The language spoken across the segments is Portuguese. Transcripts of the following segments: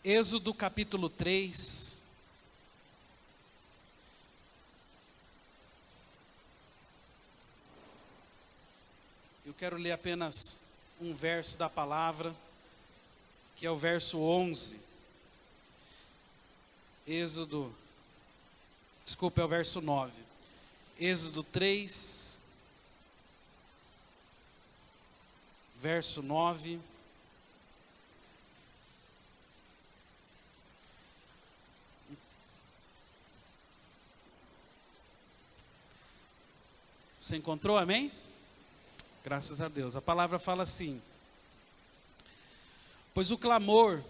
Êxodo capítulo 3. Eu quero ler apenas um verso da palavra, que é o verso 11. É o verso 9. Êxodo 3, verso 9. Você encontrou, amém? Graças a Deus. A palavra fala assim: pois o clamor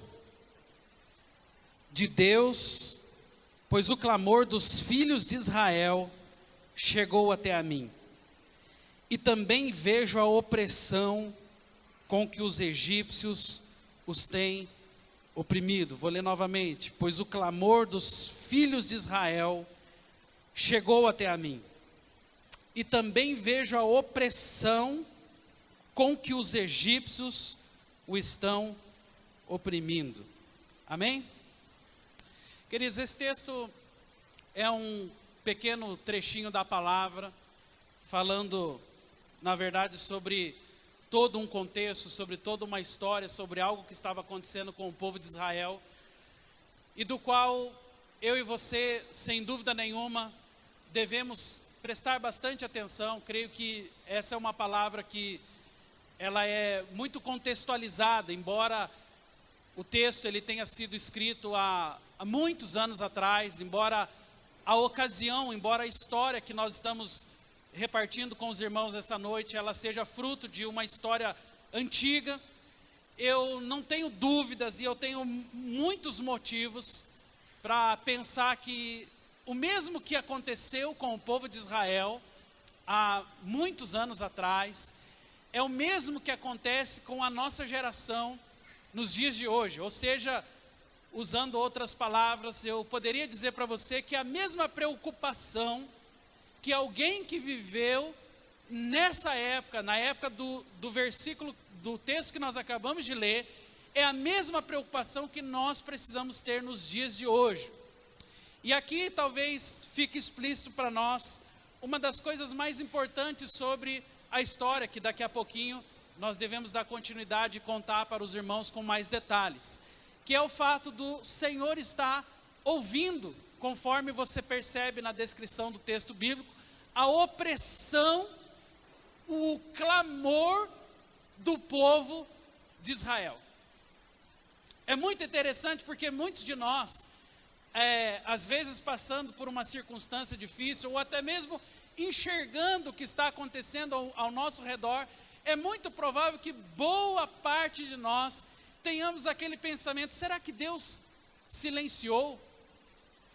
dos filhos de Israel chegou até a mim, e também vejo a opressão com que os egípcios os têm oprimido. Vou ler novamente. Pois o clamor dos filhos de Israel chegou até a mim, e também vejo a opressão com que os egípcios o estão oprimindo. Amém? Queridos, esse texto é um pequeno trechinho da palavra, falando, na verdade, sobre todo um contexto, sobre toda uma história, sobre algo que estava acontecendo com o povo de Israel, e do qual eu e você, sem dúvida nenhuma, devemos prestar bastante atenção. Creio que essa é uma palavra que ela é muito contextualizada, embora o texto ele tenha sido escrito há muitos anos atrás, embora a ocasião, embora a história que nós estamos repartindo com os irmãos essa noite, ela seja fruto de uma história antiga. Eu não tenho dúvidas e eu tenho muitos motivos para pensar que o mesmo que aconteceu com o povo de Israel há muitos anos atrás, é o mesmo que acontece com a nossa geração nos dias de hoje. Ou seja, usando outras palavras, eu poderia dizer para você que a mesma preocupação que alguém que viveu nessa época, na época do versículo, do texto que nós acabamos de ler, é a mesma preocupação que nós precisamos ter nos dias de hoje. E aqui talvez fique explícito para nós uma das coisas mais importantes sobre a história, que daqui a pouquinho nós devemos dar continuidade e contar para os irmãos com mais detalhes, que é o fato do Senhor estar ouvindo, conforme você percebe na descrição do texto bíblico, a opressão, o clamor do povo de Israel. É muito interessante porque muitos de nós, às vezes passando por uma circunstância difícil, ou até mesmo enxergando o que está acontecendo ao nosso redor, é muito provável que boa parte de nós tenhamos aquele pensamento: será que Deus silenciou?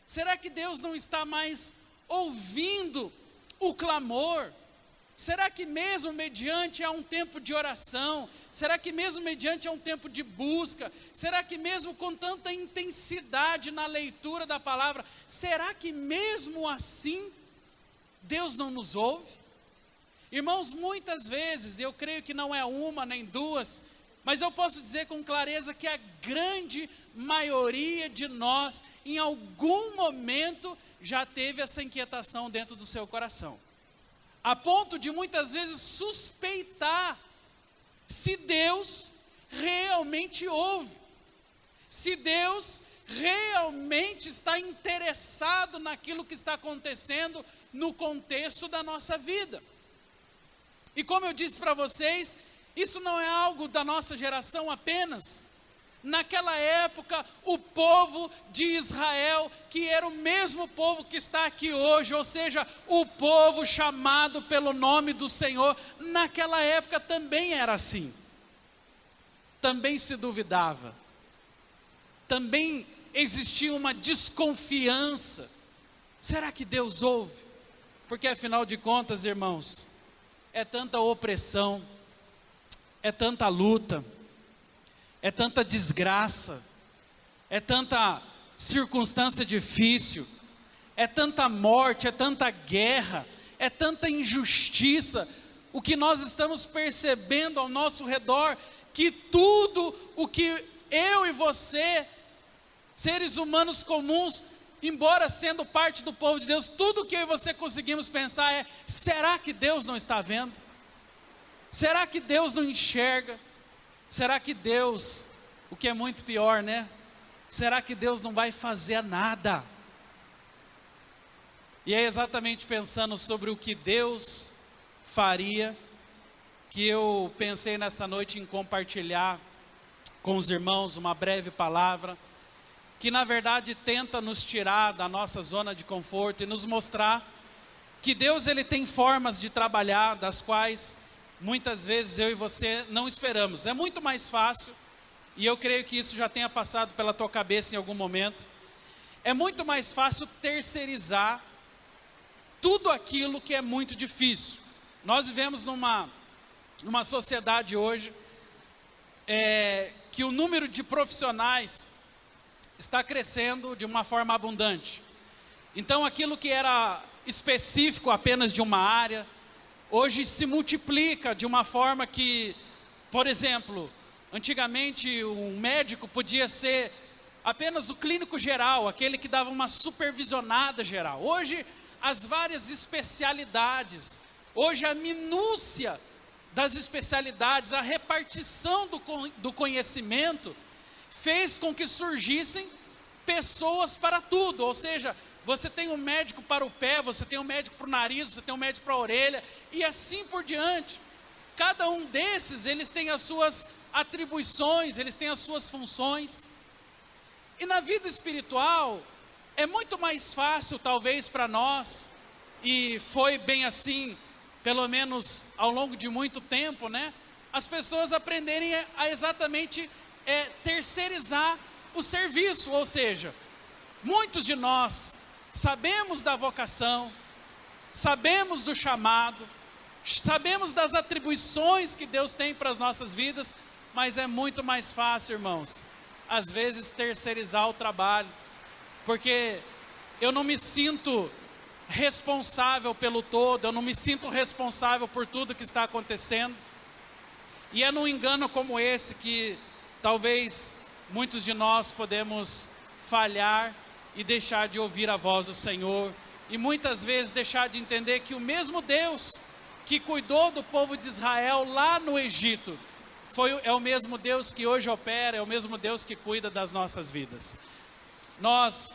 Será que Deus não está mais ouvindo o clamor? Será que mesmo mediante a um tempo de oração, será que mesmo mediante a um tempo de busca, será que mesmo com tanta intensidade na leitura da palavra, será que mesmo assim Deus não nos ouve? Irmãos, muitas vezes, eu creio que não é uma nem duas, mas eu posso dizer com clareza que a grande maioria de nós, em algum momento, já teve essa inquietação dentro do seu coração, a ponto de muitas vezes suspeitar se Deus realmente ouve, se Deus realmente está interessado naquilo que está acontecendo no contexto da nossa vida. E como eu disse para vocês, isso não é algo da nossa geração apenas. Naquela época, o povo de Israel, que era o mesmo povo que está aqui hoje, ou seja, o povo chamado pelo nome do Senhor, naquela época também era assim. Também se duvidava. Também existia uma desconfiança. Será que Deus ouve? Porque afinal de contas, irmãos, é tanta opressão, é tanta luta, é tanta desgraça, é tanta circunstância difícil, é tanta morte, é tanta guerra, é tanta injustiça, o que nós estamos percebendo ao nosso redor, que tudo o que eu e você seres humanos comuns, embora sendo parte do povo de Deus, tudo que eu e você conseguimos pensar é: será que Deus não está vendo? Será que Deus não enxerga? Será que Deus, o que é muito pior, né? Será que Deus não vai fazer nada? E é exatamente pensando sobre o que Deus faria que eu pensei nessa noite em compartilhar com os irmãos uma breve palavra que na verdade tenta nos tirar da nossa zona de conforto e nos mostrar que Deus, ele tem formas de trabalhar das quais muitas vezes eu e você não esperamos. É muito mais fácil, e eu creio que isso já tenha passado pela tua cabeça em algum momento, é muito mais fácil terceirizar tudo aquilo que é muito difícil. Nós vivemos numa sociedade hoje que o número de profissionais está crescendo de uma forma abundante. Então aquilo que era específico apenas de uma área, hoje se multiplica de uma forma que, por exemplo, antigamente um médico podia ser apenas o clínico geral, aquele que dava uma supervisionada geral. Hoje as várias especialidades, hoje a minúcia das especialidades, a repartição do conhecimento, fez com que surgissem pessoas para tudo. Ou seja, você tem um médico para o pé, você tem um médico para o nariz, você tem um médico para a orelha, e assim por diante. Cada um desses, eles têm as suas atribuições, eles têm as suas funções. E na vida espiritual, é muito mais fácil talvez para nós, e foi bem assim, pelo menos ao longo de muito tempo, né? As pessoas aprenderem a exatamente terceirizar o serviço. Ou seja, muitos de nós sabemos da vocação, sabemos do chamado, sabemos das atribuições que Deus tem para as nossas vidas, mas é muito mais fácil, irmãos, às vezes terceirizar o trabalho, porque eu não me sinto responsável pelo todo, eu não me sinto responsável por tudo que está acontecendo. E é num engano como esse que talvez muitos de nós podemos falhar e deixar de ouvir a voz do Senhor, e muitas vezes deixar de entender que o mesmo Deus que cuidou do povo de Israel lá no Egito, é o mesmo Deus que hoje opera, é o mesmo Deus que cuida das nossas vidas. Nós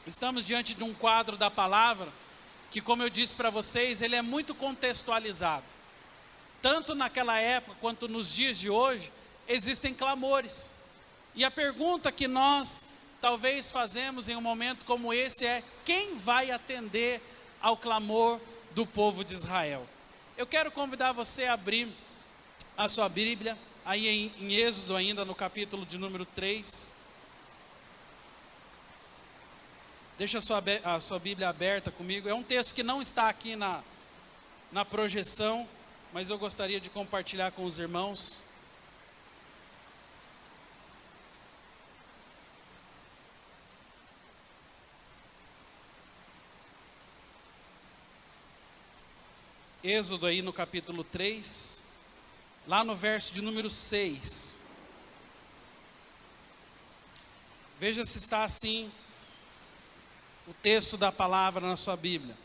estamos diante de um quadro da palavra que, como eu disse para vocês, ele é muito contextualizado. Tanto naquela época quanto nos dias de hoje, existem clamores. E a pergunta que nós talvez fazemos em um momento como esse é: quem vai atender ao clamor do povo de Israel? Eu quero convidar você a abrir a sua Bíblia, aí em Êxodo ainda, no capítulo de número 3. Deixa a sua Bíblia aberta comigo. É um texto que não está aqui na projeção, mas eu gostaria de compartilhar com os irmãos. Êxodo aí no capítulo 3, lá no verso de número 6. Veja se está assim o texto da palavra na sua Bíblia.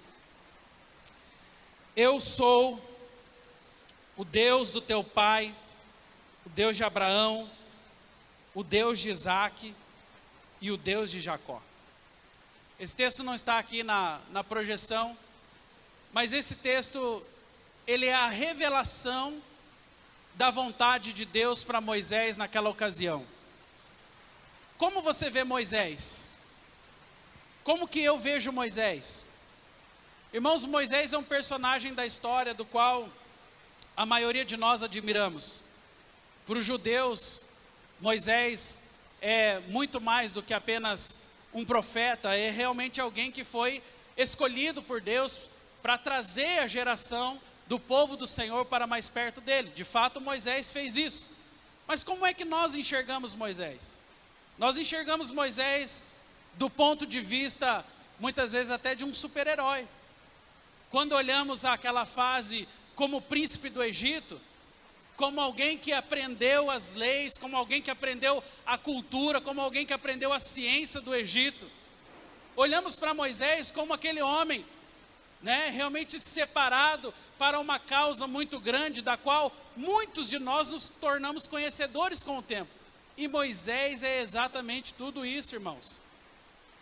Eu sou o Deus do teu pai, o Deus de Abraão, o Deus de Isaque e o Deus de Jacó. Esse texto não está aqui na projeção, mas esse texto, ele é a revelação da vontade de Deus para Moisés naquela ocasião. Como você vê Moisés? Como que eu vejo Moisés? Irmãos, Moisés é um personagem da história do qual a maioria de nós admiramos. Para os judeus, Moisés é muito mais do que apenas um profeta, é realmente alguém que foi escolhido por Deus para trazer a geração do povo do Senhor para mais perto dele. De fato, Moisés fez isso. Mas como é que nós enxergamos Moisés? Nós enxergamos Moisés do ponto de vista, muitas vezes até de um super-herói. Quando olhamos aquela fase como príncipe do Egito, como alguém que aprendeu as leis, como alguém que aprendeu a cultura, como alguém que aprendeu a ciência do Egito. Olhamos para Moisés como aquele homem, realmente separado para uma causa muito grande, da qual muitos de nós nos tornamos conhecedores com o tempo. E Moisés é exatamente tudo isso, irmãos.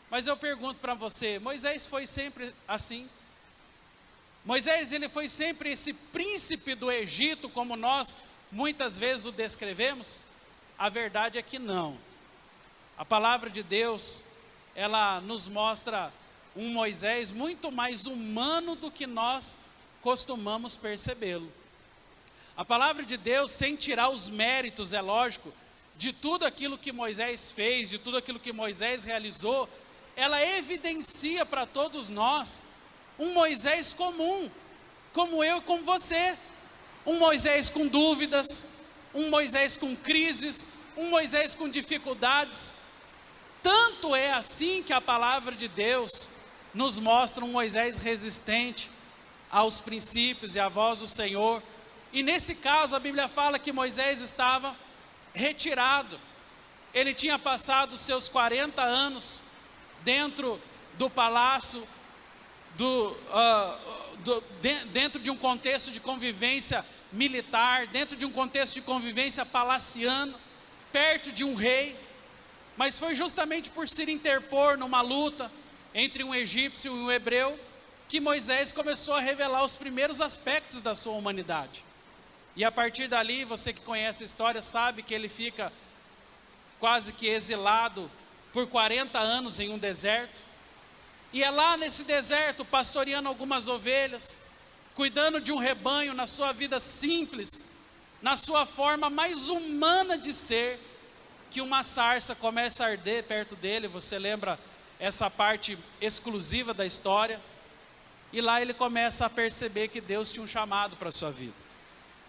Mas eu pergunto para você, Moisés foi sempre assim? Moisés, ele foi sempre esse príncipe do Egito, como nós muitas vezes o descrevemos? A verdade é que não. A palavra de Deus, ela nos mostra um Moisés muito mais humano do que nós costumamos percebê-lo. A palavra de Deus, sem tirar os méritos, é lógico, de tudo aquilo que Moisés fez, de tudo aquilo que Moisés realizou, ela evidencia para todos nós um Moisés comum, como eu e como você. Um Moisés com dúvidas, um Moisés com crises, um Moisés com dificuldades. Tanto é assim que a palavra de Deus nos mostra um Moisés resistente aos princípios e à voz do Senhor. E nesse caso a Bíblia fala que Moisés estava retirado. Ele tinha passado os seus 40 anos dentro do palácio, dentro de um contexto de convivência militar, dentro de um contexto de convivência palaciano, perto de um rei. Mas foi justamente por se interpor numa luta entre um egípcio e um hebreu, que Moisés começou a revelar os primeiros aspectos da sua humanidade. E a partir dali, você que conhece a história sabe que ele fica quase que exilado por 40 anos em um deserto. E é lá nesse deserto, pastoreando algumas ovelhas, cuidando de um rebanho na sua vida simples, na sua forma mais humana de ser, que uma sarça começa a arder perto dele. Você lembra essa parte exclusiva da história? E lá ele começa a perceber que Deus tinha um chamado para a sua vida.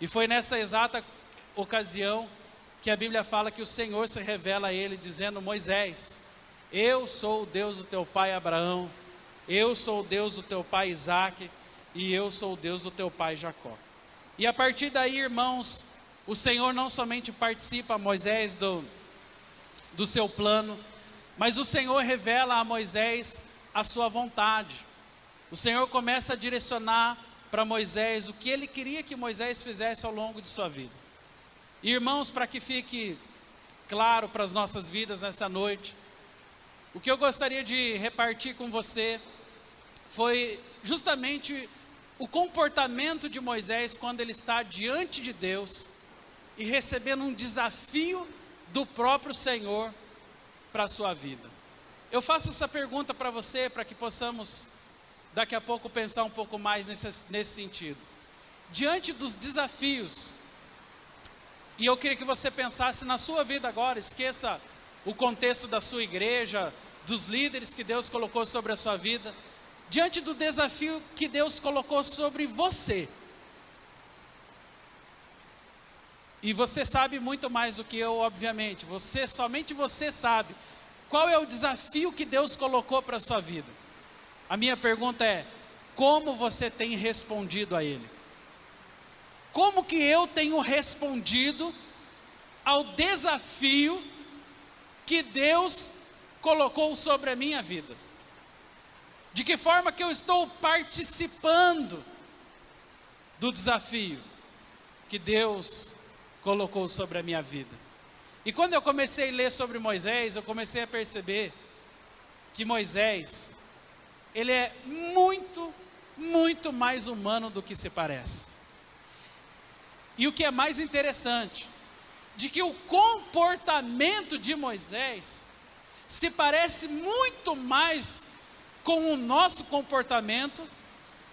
E foi nessa exata ocasião que a Bíblia fala que o Senhor se revela a ele dizendo: Moisés, eu sou o Deus do teu pai Abraão, eu sou o Deus do teu pai Isaque, e eu sou o Deus do teu pai Jacó. E a partir daí, irmãos, o Senhor não somente participa a Moisés do seu plano, mas o Senhor revela a Moisés a sua vontade. O Senhor começa a direcionar para Moisés o que ele queria que Moisés fizesse ao longo de sua vida. E, irmãos, para que fique claro para as nossas vidas nessa noite, o que eu gostaria de repartir com você foi justamente o comportamento de Moisés quando ele está diante de Deus e recebendo um desafio do próprio Senhor para a sua vida. Eu faço essa pergunta para você, para que possamos daqui a pouco pensar um pouco mais nesse sentido. Diante dos desafios, e eu queria que você pensasse na sua vida agora, esqueça o contexto da sua igreja, dos líderes que Deus colocou sobre a sua vida, diante do desafio que Deus colocou sobre você. E você sabe muito mais do que eu, obviamente. Somente você sabe qual é o desafio que Deus colocou para a sua vida. A minha pergunta é: como você tem respondido a ele? Como que eu tenho respondido ao desafio que Deus colocou sobre a minha vida? De que forma que eu estou participando do desafio que Deus colocou sobre a minha vida? E quando eu comecei a ler sobre Moisés, eu comecei a perceber que Moisés, ele é muito, muito mais humano do que se parece. E o que é mais interessante, de que o comportamento de Moisés se parece muito mais com o nosso comportamento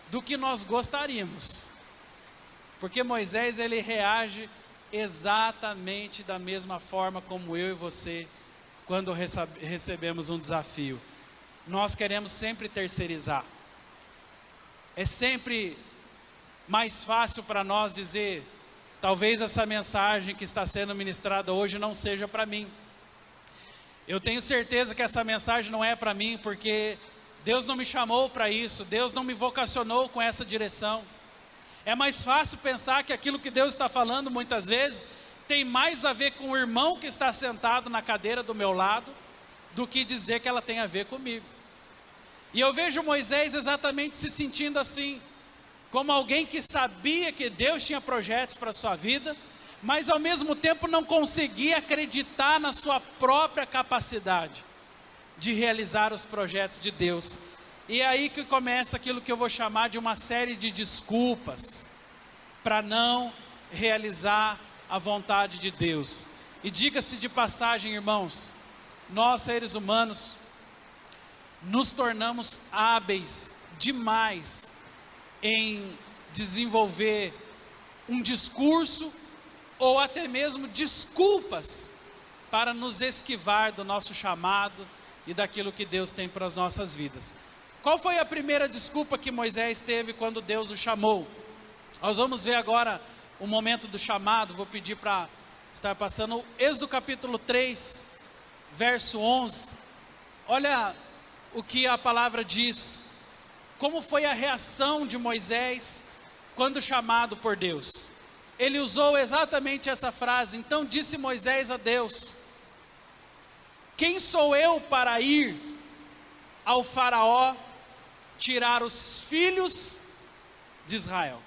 do que nós gostaríamos. Porque Moisés, ele reage exatamente da mesma forma como eu e você, quando recebemos um desafio. Nós queremos sempre terceirizar. É sempre mais fácil para nós dizer: talvez essa mensagem que está sendo ministrada hoje não seja para mim. Eu tenho certeza que essa mensagem não é para mim, porque Deus não me chamou para isso, Deus não me vocacionou com essa direção. É mais fácil pensar que aquilo que Deus está falando muitas vezes tem mais a ver com o irmão que está sentado na cadeira do meu lado do que dizer que ela tem a ver comigo. E eu vejo Moisés exatamente se sentindo assim, como alguém que sabia que Deus tinha projetos para a sua vida, mas ao mesmo tempo não conseguia acreditar na sua própria capacidade de realizar os projetos de Deus. E é aí que começa aquilo que eu vou chamar de uma série de desculpas para não realizar a vontade de Deus. E diga-se de passagem, irmãos, nós seres humanos nos tornamos hábeis demais em desenvolver um discurso ou até mesmo desculpas para nos esquivar do nosso chamado e daquilo que Deus tem para as nossas vidas. Qual foi a primeira desculpa que Moisés teve quando Deus o chamou? Nós vamos ver agora o momento do chamado. Vou pedir para estar passando Êxodo capítulo 3, verso 11. Olha o que a palavra diz. Como foi a reação de Moisés quando chamado por Deus? Ele usou exatamente essa frase. Então disse Moisés a Deus: quem sou eu para ir ao faraó tirar os filhos de Israel?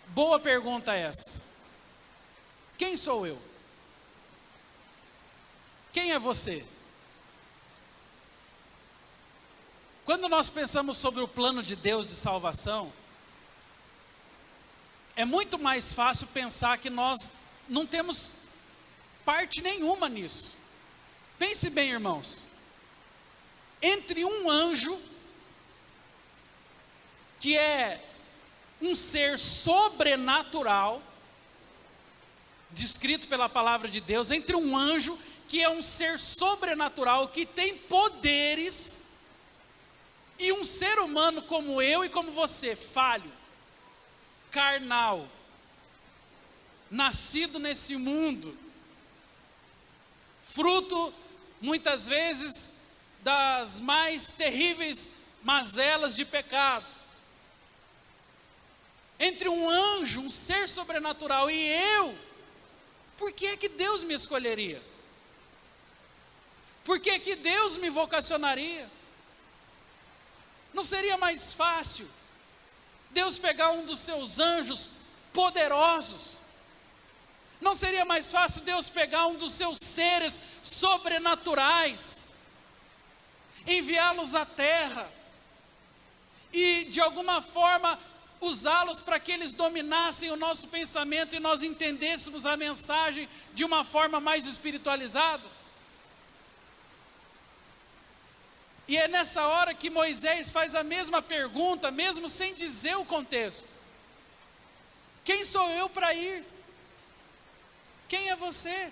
Boa pergunta essa. Quem sou eu? Quem é você? Quando nós pensamos sobre o plano de Deus de salvação, é muito mais fácil pensar que nós não temos parte nenhuma nisso. Pense bem, irmãos. Entre um anjo, que é um ser sobrenatural, descrito pela palavra de Deus, entre um anjo, que é um ser sobrenatural, que tem poderes, e um ser humano como eu e como você, falho, carnal, nascido nesse mundo, fruto, muitas vezes, das mais terríveis mazelas de pecado. Entre um anjo, um ser sobrenatural, e eu, por que é que Deus me escolheria? Por que é que Deus me vocacionaria? Não seria mais fácil Deus pegar um dos seus anjos poderosos? Não seria mais fácil Deus pegar um dos seus seres sobrenaturais, enviá-los à terra e de alguma forma usá-los para que eles dominassem o nosso pensamento e nós entendêssemos a mensagem de uma forma mais espiritualizada? E é nessa hora que Moisés faz a mesma pergunta, mesmo sem dizer o contexto: quem sou eu para ir? Quem é você?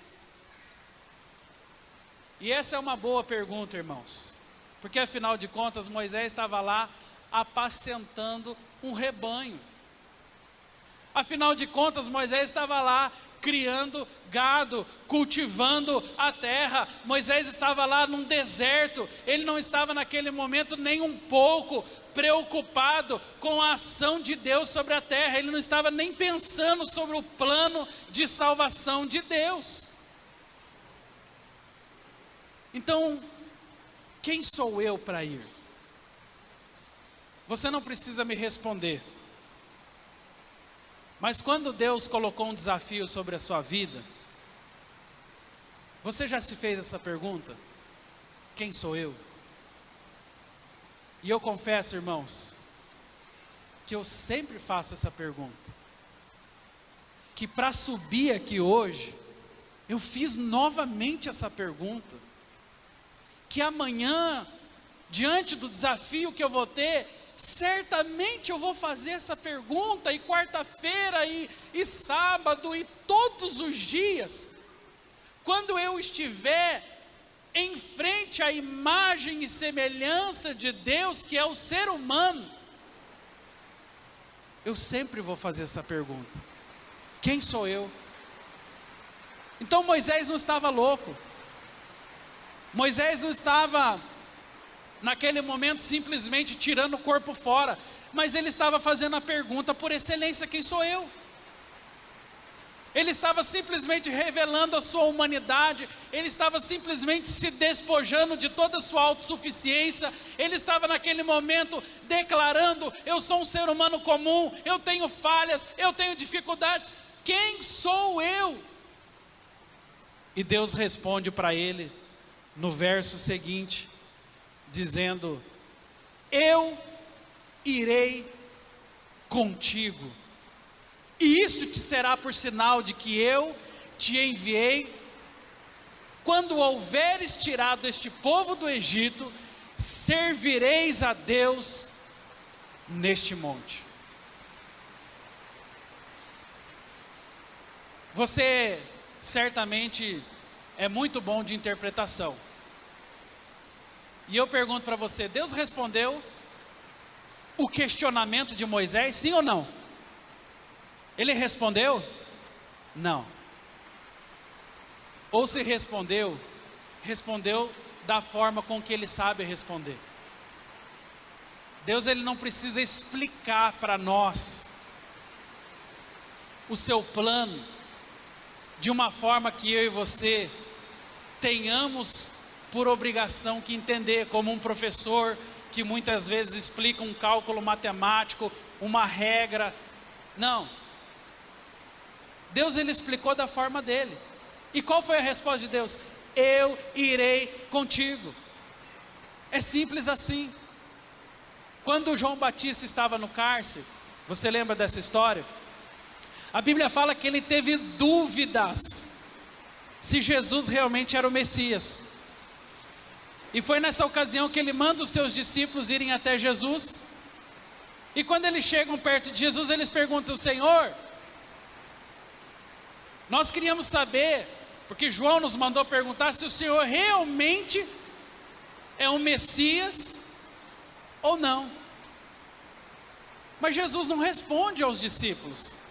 E essa é uma boa pergunta, irmãos, porque afinal de contas Moisés estava lá apacentando um rebanho. Afinal de contas Moisés estava lá criando gado, cultivando a terra. Moisés estava lá num deserto. Ele não estava naquele momento nem um pouco preocupado com a ação de Deus sobre a terra. Ele não estava nem pensando sobre o plano de salvação de Deus. Então, quem sou eu para ir? Você não precisa me responder. Mas quando Deus colocou um desafio sobre a sua vida, você já se fez essa pergunta? Quem sou eu? E eu confesso, irmãos, que eu sempre faço essa pergunta. Que para subir aqui hoje, eu fiz novamente essa pergunta. Que amanhã, diante do desafio que eu vou ter, certamente eu vou fazer essa pergunta, e quarta-feira, e sábado, e todos os dias, quando eu estiver em frente à imagem e semelhança de Deus, que é o ser humano, eu sempre vou fazer essa pergunta: quem sou eu? Então Moisés não estava louco, Moisés não estava naquele momento simplesmente tirando o corpo fora, mas ele estava fazendo a pergunta por excelência: quem sou eu? Ele estava simplesmente revelando a sua humanidade, ele estava simplesmente se despojando de toda a sua autossuficiência, ele estava naquele momento declarando: eu sou um ser humano comum, eu tenho falhas, eu tenho dificuldades, quem sou eu? E Deus responde para ele no verso seguinte, dizendo: eu irei contigo, e isto te será por sinal de que eu te enviei. Quando houveres tirado este povo do Egito, servireis a Deus neste monte. Você certamente é muito bom de interpretação. E eu pergunto para você: Deus respondeu o questionamento de Moisés, sim ou não? Ele respondeu? Não. Ou se respondeu, respondeu da forma com que ele sabe responder. Deus, ele não precisa explicar para nós o seu plano de uma forma que eu e você tenhamos por obrigação que entender, como um professor que muitas vezes explica um cálculo matemático, uma regra. Não. Deus, ele explicou da forma dele. E qual foi a resposta de Deus? Eu irei contigo. É simples assim. Quando João Batista estava no cárcere, você lembra dessa história? A Bíblia fala que ele teve dúvidas se Jesus realmente era o Messias. E foi nessa ocasião que ele manda os seus discípulos irem até Jesus. E quando eles chegam perto de Jesus, eles perguntam: Senhor, nós queríamos saber, porque João nos mandou perguntar se o Senhor realmente é o Messias ou não. Mas Jesus não responde aos discípulos.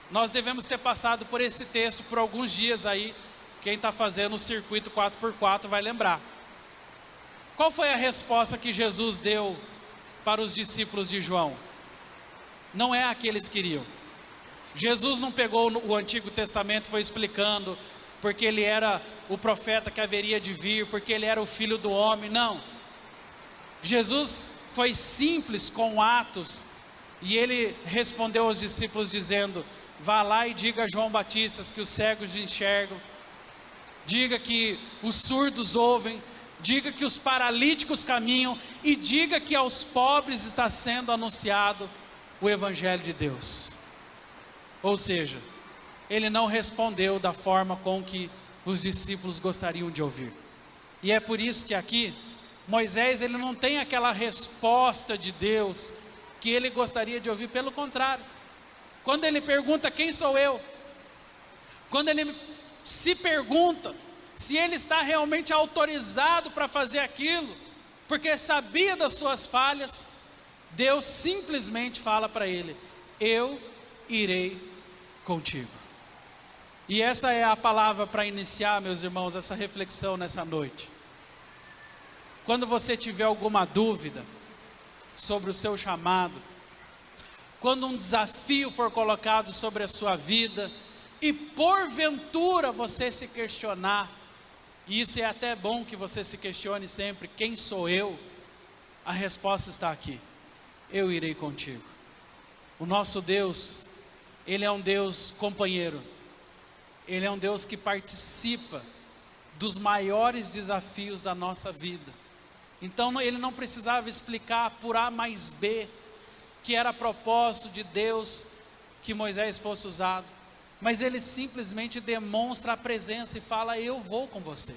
Nós devemos ter passado por esse texto por alguns dias aí. Quem está fazendo o circuito 4x4 vai lembrar. Qual foi a resposta que Jesus deu para os discípulos de João? Não é a que eles queriam. Jesus não pegou o Antigo Testamento e foi explicando porque ele era o profeta que haveria de vir, porque ele era o filho do homem. Não. Jesus foi simples com atos, e ele respondeu aos discípulos dizendo: vá lá e diga a João Batista que os cegos enxergam, diga que os surdos ouvem, diga que os paralíticos caminham, e diga que aos pobres está sendo anunciado o Evangelho de Deus. Ou seja, ele não respondeu da forma com que os discípulos gostariam de ouvir. E é por isso que aqui, Moisés, ele não tem aquela resposta de Deus que ele gostaria de ouvir. Pelo contrário, quando ele pergunta: quem sou eu? Quando ele se pergunta se ele está realmente autorizado para fazer aquilo, porque sabia das suas falhas, Deus simplesmente fala para ele: eu irei contigo. E essa é a palavra para iniciar, meus irmãos, essa reflexão nessa noite. Quando você tiver alguma dúvida sobre o seu chamado, quando um desafio for colocado sobre a sua vida, e porventura você se questionar, e isso é até bom que você se questione sempre: quem sou eu? A resposta está aqui: eu irei contigo. O nosso Deus, ele é um Deus companheiro, ele é um Deus que participa dos maiores desafios da nossa vida. Então ele não precisava explicar por A mais B que era propósito de Deus que Moisés fosse usado, mas ele simplesmente demonstra a presença e fala: eu vou com você.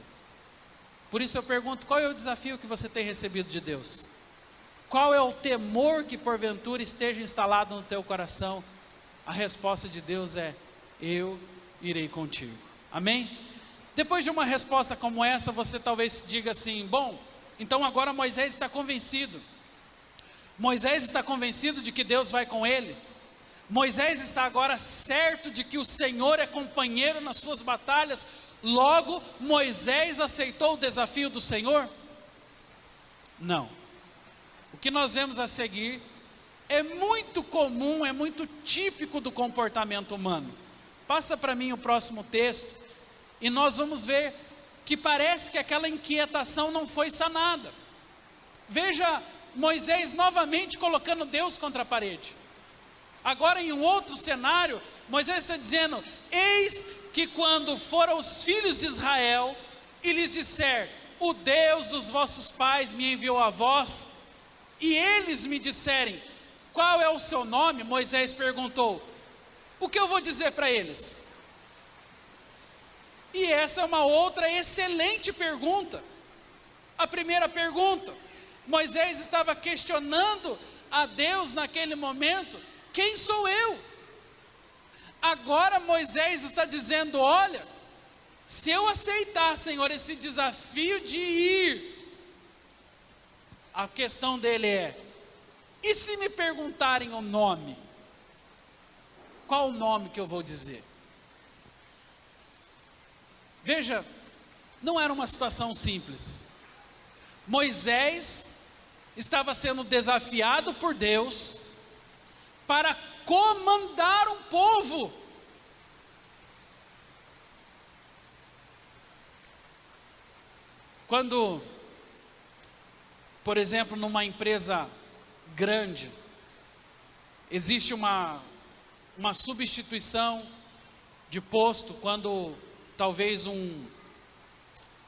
Por isso eu pergunto: qual é o desafio que você tem recebido de Deus? Qual é o temor que porventura esteja instalado no teu coração? A resposta de Deus é: eu irei contigo. Amém? Depois de uma resposta como essa, você talvez diga assim: bom, então agora Moisés está convencido. Moisés está convencido de que Deus vai com ele. Moisés está agora certo de que o Senhor é companheiro nas suas batalhas. Logo, Moisés aceitou o desafio do Senhor? Não. O que nós vemos a seguir é muito comum, é muito típico do comportamento humano. Passa para mim o próximo texto e nós vamos ver que parece que aquela inquietação não foi sanada. Veja Moisés novamente colocando Deus contra a parede. Agora em um outro cenário, Moisés está dizendo: eis que quando foram os filhos de Israel e lhes disser, o Deus dos vossos pais me enviou a vós, e eles me disserem, qual é o seu nome? Moisés perguntou, o que eu vou dizer para eles? E essa é uma outra excelente pergunta. A primeira pergunta, Moisés estava questionando a Deus naquele momento, quem sou eu? Agora Moisés está dizendo, olha, se eu aceitar, Senhor, esse desafio de ir, a questão dele é, e se me perguntarem o nome? Qual o nome que eu vou dizer? Veja, não era uma situação simples. Moisés estava sendo desafiado por Deus para comandar um povo. Quando, por exemplo, numa empresa grande, existe uma substituição de posto, quando talvez um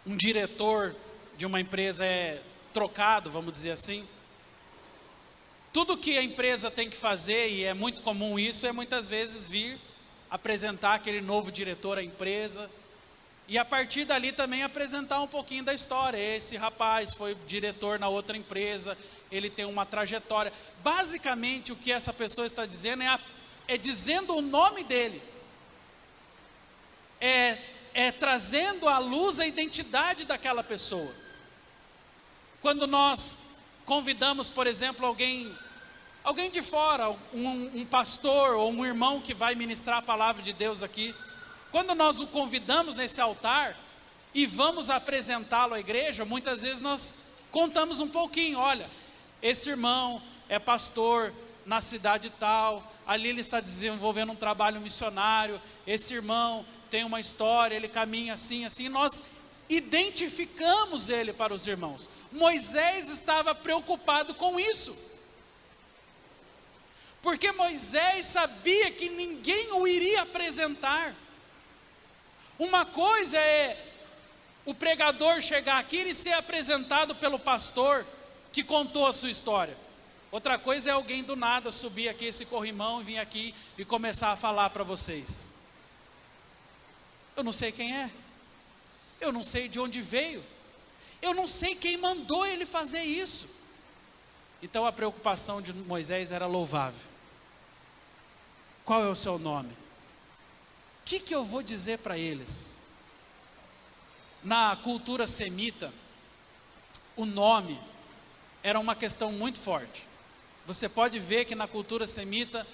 diretor de uma empresa é trocado, vamos dizer assim, tudo que a empresa tem que fazer, e é muito comum isso, é muitas vezes vir apresentar aquele novo diretor à empresa, e a partir dali também apresentar um pouquinho da história. Esse rapaz foi diretor na outra empresa, ele tem uma trajetória. Basicamente o que essa pessoa está dizendo é dizendo o nome dele, é trazendo à luz a identidade daquela pessoa. Quando nós convidamos, por exemplo, alguém de fora, um pastor ou um irmão que vai ministrar a palavra de Deus aqui, quando nós o convidamos nesse altar e vamos apresentá-lo à igreja, muitas vezes nós contamos um pouquinho, olha, esse irmão é pastor na cidade tal, ali ele está desenvolvendo um trabalho missionário, esse irmão tem uma história, ele caminha assim, assim, nós identificamos ele para os irmãos. Moisés estava preocupado com isso, porque Moisés sabia que ninguém o iria apresentar. Uma coisa é o pregador chegar aqui e ser apresentado pelo pastor que contou a sua história. Outra coisa é alguém do nada subir aqui esse corrimão e vir aqui e começar a falar para vocês. Eu não sei quem é, eu não sei de onde veio, eu não sei quem mandou ele fazer isso. Então a preocupação de Moisés era louvável. Qual é o seu nome? O que eu vou dizer para eles? Na cultura semita, o nome era uma questão muito forte. Você pode ver que na cultura semita,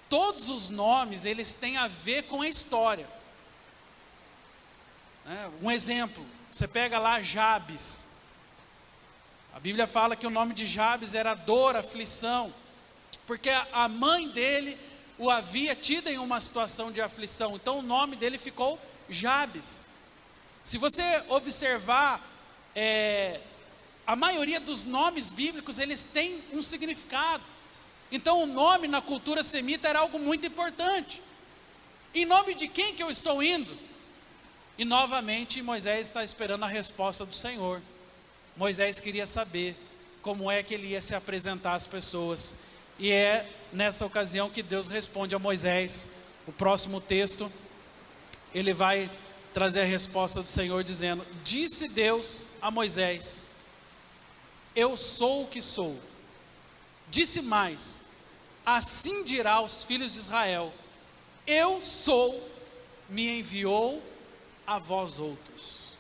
todos os nomes, eles têm a ver com a história. Um exemplo, você pega lá Jabes. A Bíblia fala que o nome de Jabes era dor, aflição, porque a mãe dele o havia tido em uma situação de aflição, então o nome dele ficou Jabes. Se você observar, a maioria dos nomes bíblicos, eles têm um significado. Então o nome na cultura semita era algo muito importante. Em nome de quem que eu estou indo? E novamente Moisés está esperando a resposta do Senhor. Moisés queria saber como é que ele ia se apresentar às pessoas. E é nessa ocasião que Deus responde a Moisés. O próximo texto, ele vai trazer a resposta do Senhor dizendo: disse Deus a Moisés, eu sou o que sou. Disse mais, assim dirá aos filhos de Israel, eu sou, me enviou a vós outros.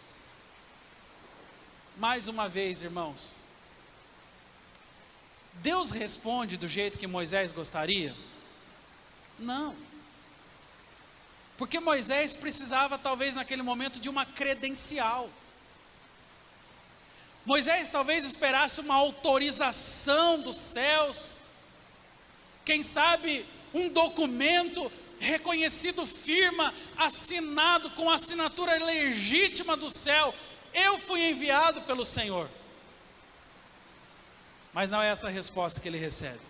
Mais uma vez, irmãos, Deus responde do jeito que Moisés gostaria? Não. Porque Moisés precisava talvez naquele momento de uma credencial. Moisés talvez esperasse uma autorização dos céus, quem sabe um documento reconhecido, firma, assinado com a assinatura legítima do céu: eu fui enviado pelo Senhor. Mas não é essa a resposta que ele recebe.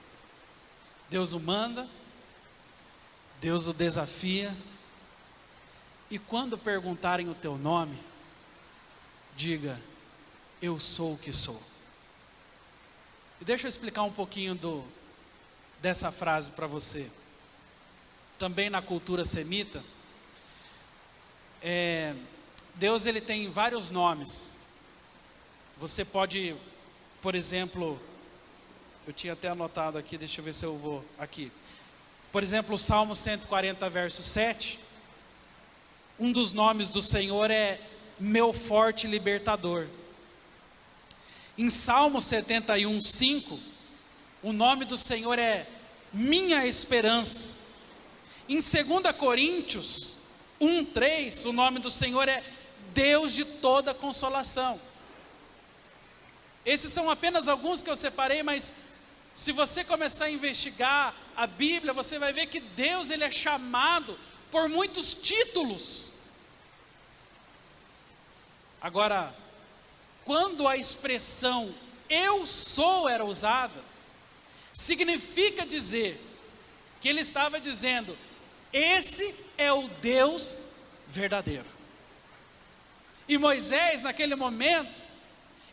Deus o manda, Deus o desafia, e quando perguntarem o teu nome, diga: eu sou o que sou. E deixa eu explicar um pouquinho dessa frase para você. Também na cultura semita, Deus ele tem vários nomes. Você pode, por exemplo, eu tinha até anotado aqui, deixa eu ver se eu vou aqui. Por exemplo, o Salmo 140, verso 7, um dos nomes do Senhor é meu forte libertador. Em Salmo 71, 5, o nome do Senhor é minha esperança. Em 2 Coríntios 1, 3, o nome do Senhor é Deus de toda consolação. Esses são apenas alguns que eu separei, mas se você começar a investigar a Bíblia, você vai ver que Deus ele é chamado por muitos títulos. Agora, quando a expressão eu sou era usada, significa dizer que ele estava dizendo: esse é o Deus verdadeiro. E Moisés, naquele momento,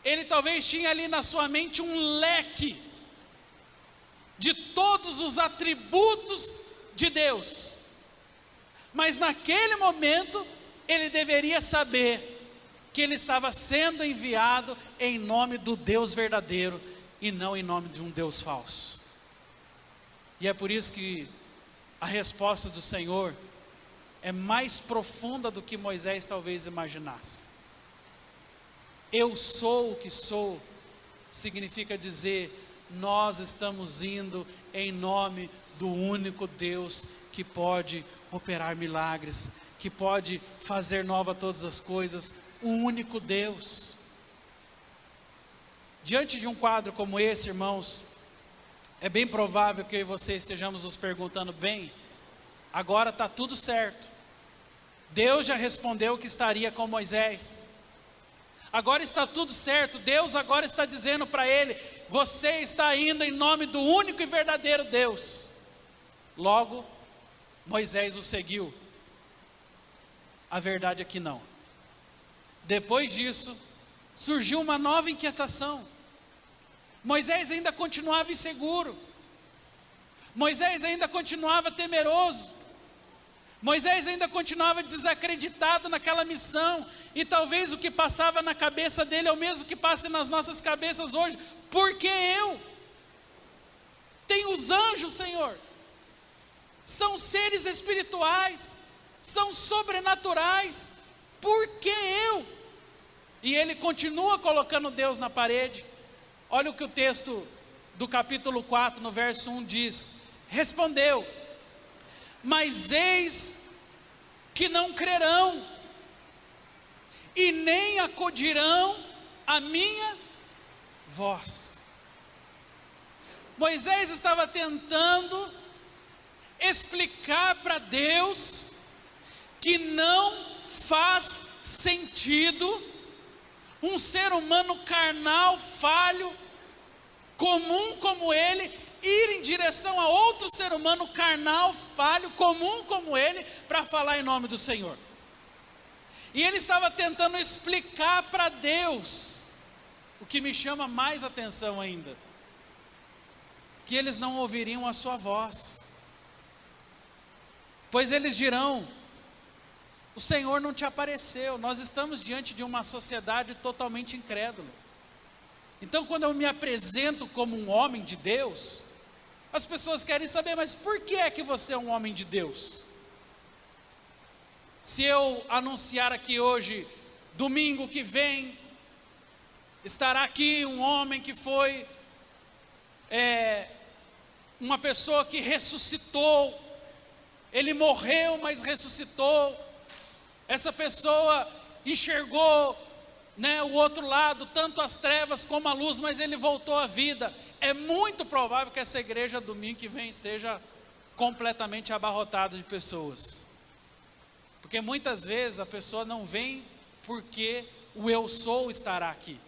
ele talvez tinha ali na sua mente um leque de todos os atributos de Deus, mas naquele momento ele deveria saber que ele estava sendo enviado em nome do Deus verdadeiro e não em nome de um Deus falso. E é por isso que a resposta do Senhor é mais profunda do que Moisés talvez imaginasse. Eu sou o que sou, significa dizer: nós estamos indo em nome do único Deus que pode operar milagres, que pode fazer nova todas as coisas, o único Deus. Diante de um quadro como esse, irmãos, é bem provável que eu e você estejamos nos perguntando: bem, agora está tudo certo, Deus já respondeu que estaria com Moisés, agora está tudo certo, Deus agora está dizendo para ele: você está indo em nome do único e verdadeiro Deus. Logo, Moisés o seguiu. A verdade é que não. Depois disso, surgiu uma nova inquietação. Moisés ainda continuava inseguro, Moisés ainda continuava temeroso, Moisés ainda continuava desacreditado naquela missão, e talvez o que passava na cabeça dele é o mesmo que passa nas nossas cabeças hoje: por que eu? Tem os anjos, Senhor, são seres espirituais, são sobrenaturais, por que eu? E ele continua colocando Deus na parede. Olha o que o texto do capítulo 4, no verso 1 diz: respondeu: mas eis que não crerão, e nem acudirão à minha voz. Moisés estava tentando explicar para Deus que não faz sentido um ser humano carnal, falho, comum como ele, ir em direção a outro ser humano carnal, falho, comum como ele, para falar em nome do Senhor. E ele estava tentando explicar para Deus, o que me chama mais atenção ainda, que eles não ouviriam a sua voz, pois eles dirão: o Senhor não te apareceu. Nós estamos diante de uma sociedade totalmente incrédula. Então, quando eu me apresento como um homem de Deus, as pessoas querem saber: mas por que é que você é um homem de Deus? Se eu anunciar aqui hoje, domingo que vem, estará aqui um homem que foi uma pessoa que ressuscitou, ele morreu, mas ressuscitou. Essa pessoa enxergou né, o outro lado, tanto as trevas como a luz, mas ele voltou à vida. É muito provável que essa igreja domingo que vem esteja completamente abarrotada de pessoas. Porque muitas vezes a pessoa não vem porque o eu sou estará aqui,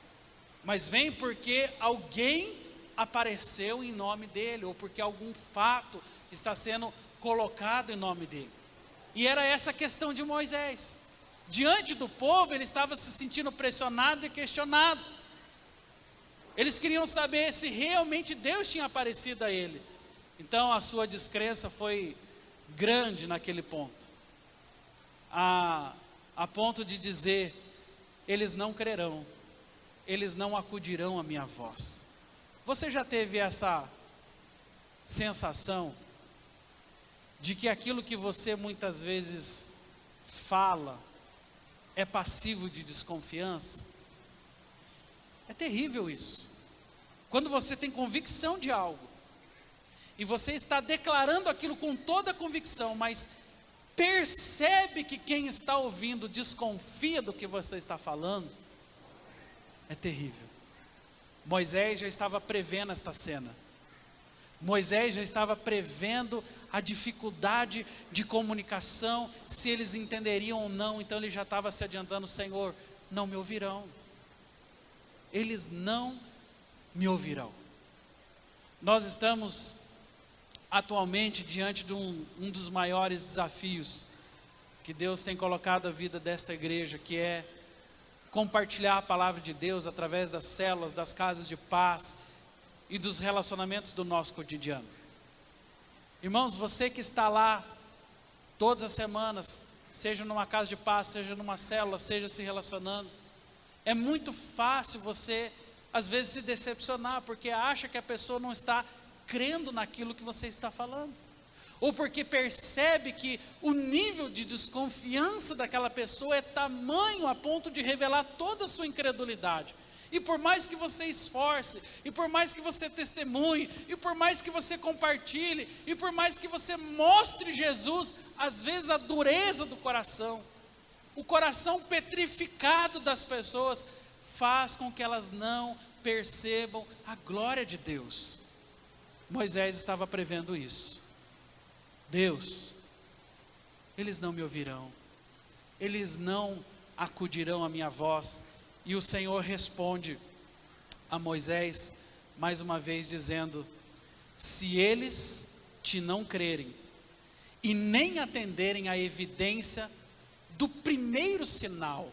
mas vem porque alguém apareceu em nome dele, ou porque algum fato está sendo colocado em nome dele. E era essa a questão de Moisés. Diante do povo, ele estava se sentindo pressionado e questionado. Eles queriam saber se realmente Deus tinha aparecido a ele. Então a sua descrença foi grande naquele ponto, a ponto de dizer: eles não crerão, eles não acudirão à minha voz. Você já teve essa sensação de que aquilo que você muitas vezes fala é passivo de desconfiança? É terrível isso. Quando você tem convicção de algo, e você está declarando aquilo com toda a convicção, mas percebe que quem está ouvindo desconfia do que você está falando, é terrível. Moisés já estava prevendo esta cena. Moisés já estava prevendo a dificuldade de comunicação, se eles entenderiam ou não. Então ele já estava se adiantando: Senhor, não me ouvirão. Eles não me ouvirão. Nós estamos atualmente diante de um dos maiores desafios que Deus tem colocado à vida desta igreja, que é compartilhar a palavra de Deus através das células, das casas de paz e dos relacionamentos do nosso cotidiano. Irmãos, você que está lá todas as semanas, seja numa casa de paz, seja numa célula, seja se relacionando, é muito fácil você às vezes se decepcionar, porque acha que a pessoa não está crendo naquilo que você está falando, ou porque percebe que o nível de desconfiança daquela pessoa é tamanho a ponto de revelar toda a sua incredulidade. E por mais que você esforce, e por mais que você testemunhe, e por mais que você compartilhe, e por mais que você mostre Jesus, às vezes a dureza do coração, o coração petrificado das pessoas, faz com que elas não percebam a glória de Deus. Moisés estava prevendo isso. Deus, eles não me ouvirão, eles não acudirão à minha voz. E o Senhor responde a Moisés, mais uma vez dizendo: se eles te não crerem, e nem atenderem à evidência do primeiro sinal,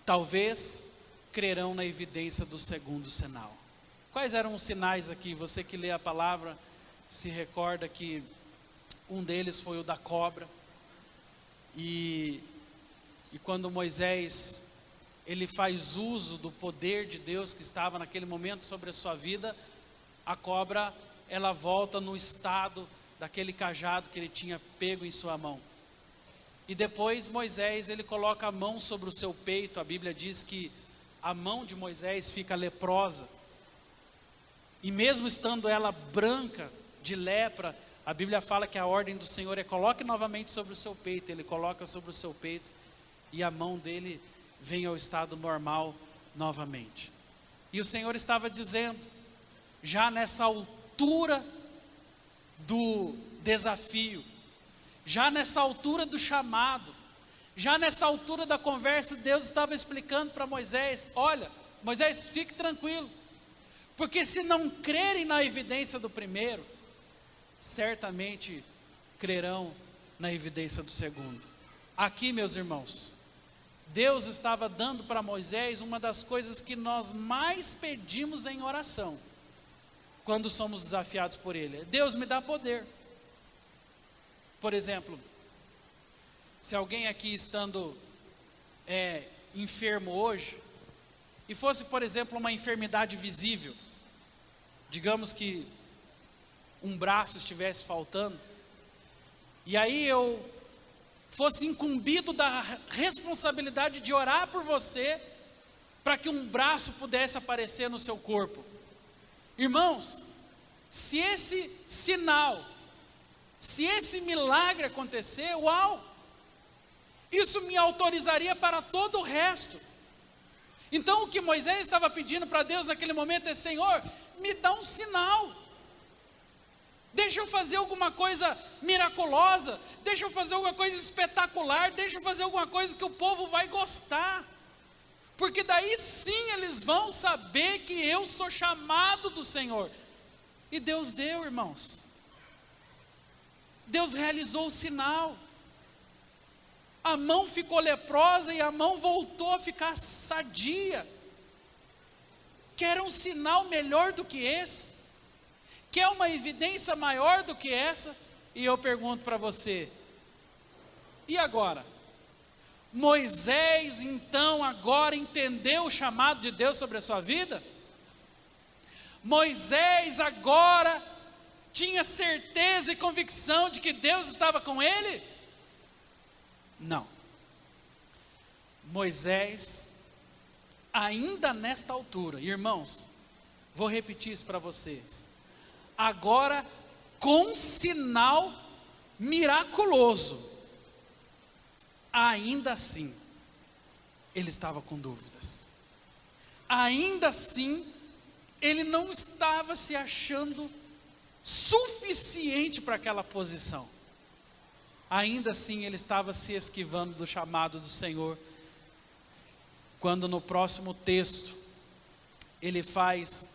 talvez crerão na evidência do segundo sinal. Quais eram os sinais aqui? Você que lê a palavra se recorda que um deles foi o da cobra. E quando Moisés, ele faz uso do poder de Deus que estava naquele momento sobre a sua vida, a cobra, ela volta no estado daquele cajado que ele tinha pego em sua mão. E depois Moisés, ele coloca a mão sobre o seu peito. A Bíblia diz que a mão de Moisés fica leprosa, e mesmo estando ela branca de lepra, a Bíblia fala que a ordem do Senhor é: coloque novamente sobre o seu peito. Ele coloca sobre o seu peito, e a mão dele vem ao estado normal novamente. E o Senhor estava dizendo, já nessa altura do desafio, já nessa altura do chamado, já nessa altura da conversa, Deus estava explicando para Moisés: olha, Moisés, fique tranquilo, porque se não crerem na evidência do primeiro, certamente crerão na evidência do segundo. Aqui, meus irmãos, Deus estava dando para Moisés uma das coisas que nós mais pedimos em oração, quando somos desafiados por Ele: Deus, me dá poder. Por exemplo, se alguém aqui estando enfermo hoje, e fosse, por exemplo, uma enfermidade visível, digamos que um braço estivesse faltando, e aí eu fosse incumbido da responsabilidade de orar por você, para que um braço pudesse aparecer no seu corpo. Irmãos, se esse sinal, se esse milagre acontecer, uau! Isso me autorizaria para todo o resto. Então o que Moisés estava pedindo para Deus naquele momento é: Senhor, me dá um sinal. Deixa eu fazer alguma coisa miraculosa, deixa eu fazer alguma coisa espetacular, deixa eu fazer alguma coisa que o povo vai gostar. Porque daí sim eles vão saber que eu sou chamado do Senhor. E Deus deu, irmãos. Deus realizou o sinal. A mão ficou leprosa e a mão voltou a ficar sadia. Quer um sinal melhor do que esse? Quer uma evidência maior do que essa? E eu pergunto para você: e agora? Moisés então agora entendeu o chamado de Deus sobre a sua vida? Moisés agora tinha certeza e convicção de que Deus estava com ele? Não. Moisés, ainda nesta altura, irmãos, vou repetir isso para vocês, agora com sinal miraculoso, ainda assim, ele estava com dúvidas, ainda assim, ele não estava se achando suficiente para aquela posição, ainda assim ele estava se esquivando do chamado do Senhor, quando no próximo texto, ele faz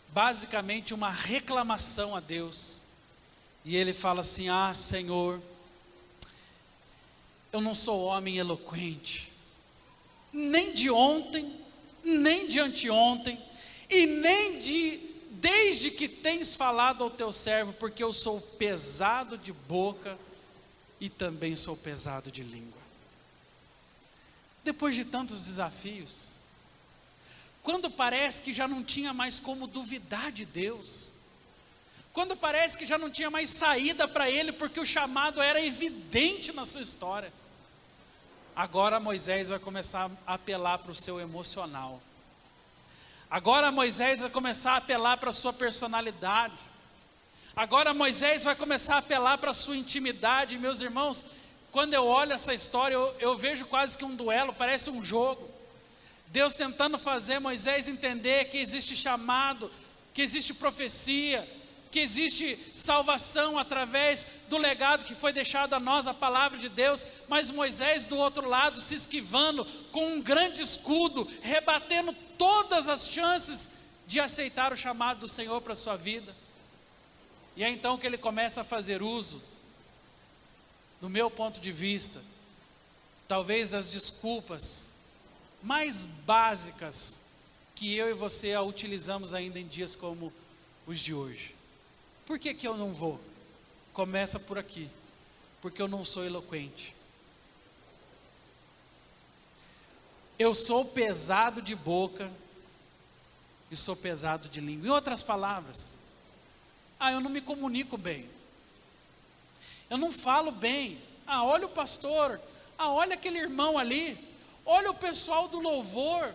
basicamente uma reclamação a Deus, e ele fala assim: ah, Senhor, eu não sou homem eloquente, nem de ontem, nem de anteontem, e nem desde que tens falado ao teu servo, porque eu sou pesado de boca, e também sou pesado de língua. Depois de tantos desafios, quando parece que já não tinha mais como duvidar de Deus, quando parece que já não tinha mais saída para ele, porque o chamado era evidente na sua história, agora Moisés vai começar a apelar para o seu emocional, agora Moisés vai começar a apelar para a sua personalidade, agora Moisés vai começar a apelar para a sua intimidade. Meus irmãos, quando eu olho essa história, eu vejo quase que um duelo, parece um jogo, Deus tentando fazer Moisés entender que existe chamado, que existe profecia, que existe salvação através do legado que foi deixado a nós, a palavra de Deus, mas Moisés do outro lado se esquivando com um grande escudo, rebatendo todas as chances de aceitar o chamado do Senhor para a sua vida. E é então que ele começa a fazer uso, do meu ponto de vista, talvez das desculpas mais básicas que eu e você a utilizamos ainda em dias como os de hoje. Por que eu não vou? Começa por aqui, porque eu não sou eloquente, eu sou pesado de boca e sou pesado de língua. Em outras palavras, eu não me comunico bem, eu não falo bem. Olha o pastor, olha aquele irmão ali, olha o pessoal do louvor,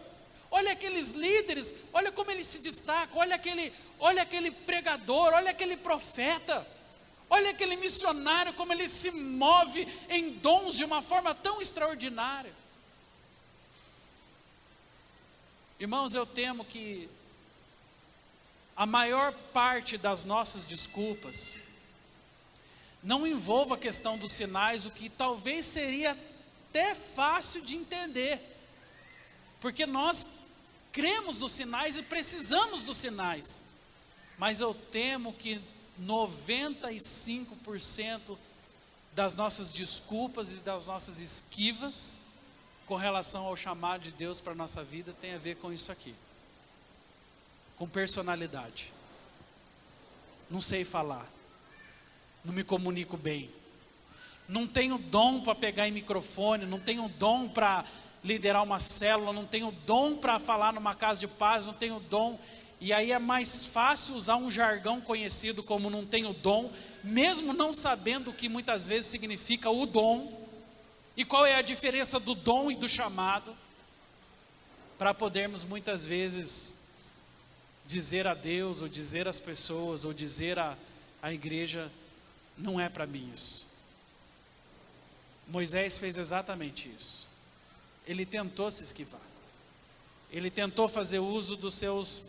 olha aqueles líderes, olha como eles se destacam, olha aquele pregador, olha aquele profeta, olha aquele missionário, como ele se move em dons de uma forma tão extraordinária. Irmãos, eu temo que a maior parte das nossas desculpas não envolva a questão dos sinais, o que talvez seria até fácil de entender, porque nós cremos nos sinais e precisamos dos sinais, mas eu temo que 95% das nossas desculpas e das nossas esquivas com relação ao chamado de Deus para a nossa vida tem a ver com isso aqui, com personalidade. Não sei falar, não me comunico bem, não tenho dom para pegar em microfone, não tenho dom para liderar uma célula, não tenho dom para falar numa casa de paz, não tenho dom. E aí é mais fácil usar um jargão conhecido como não tenho dom, mesmo não sabendo o que muitas vezes significa o dom, e qual é a diferença do dom e do chamado, para podermos muitas vezes dizer a Deus, ou dizer às pessoas, ou dizer à igreja: não é para mim isso. Moisés fez exatamente isso. Ele tentou se esquivar. Ele tentou fazer uso dos seus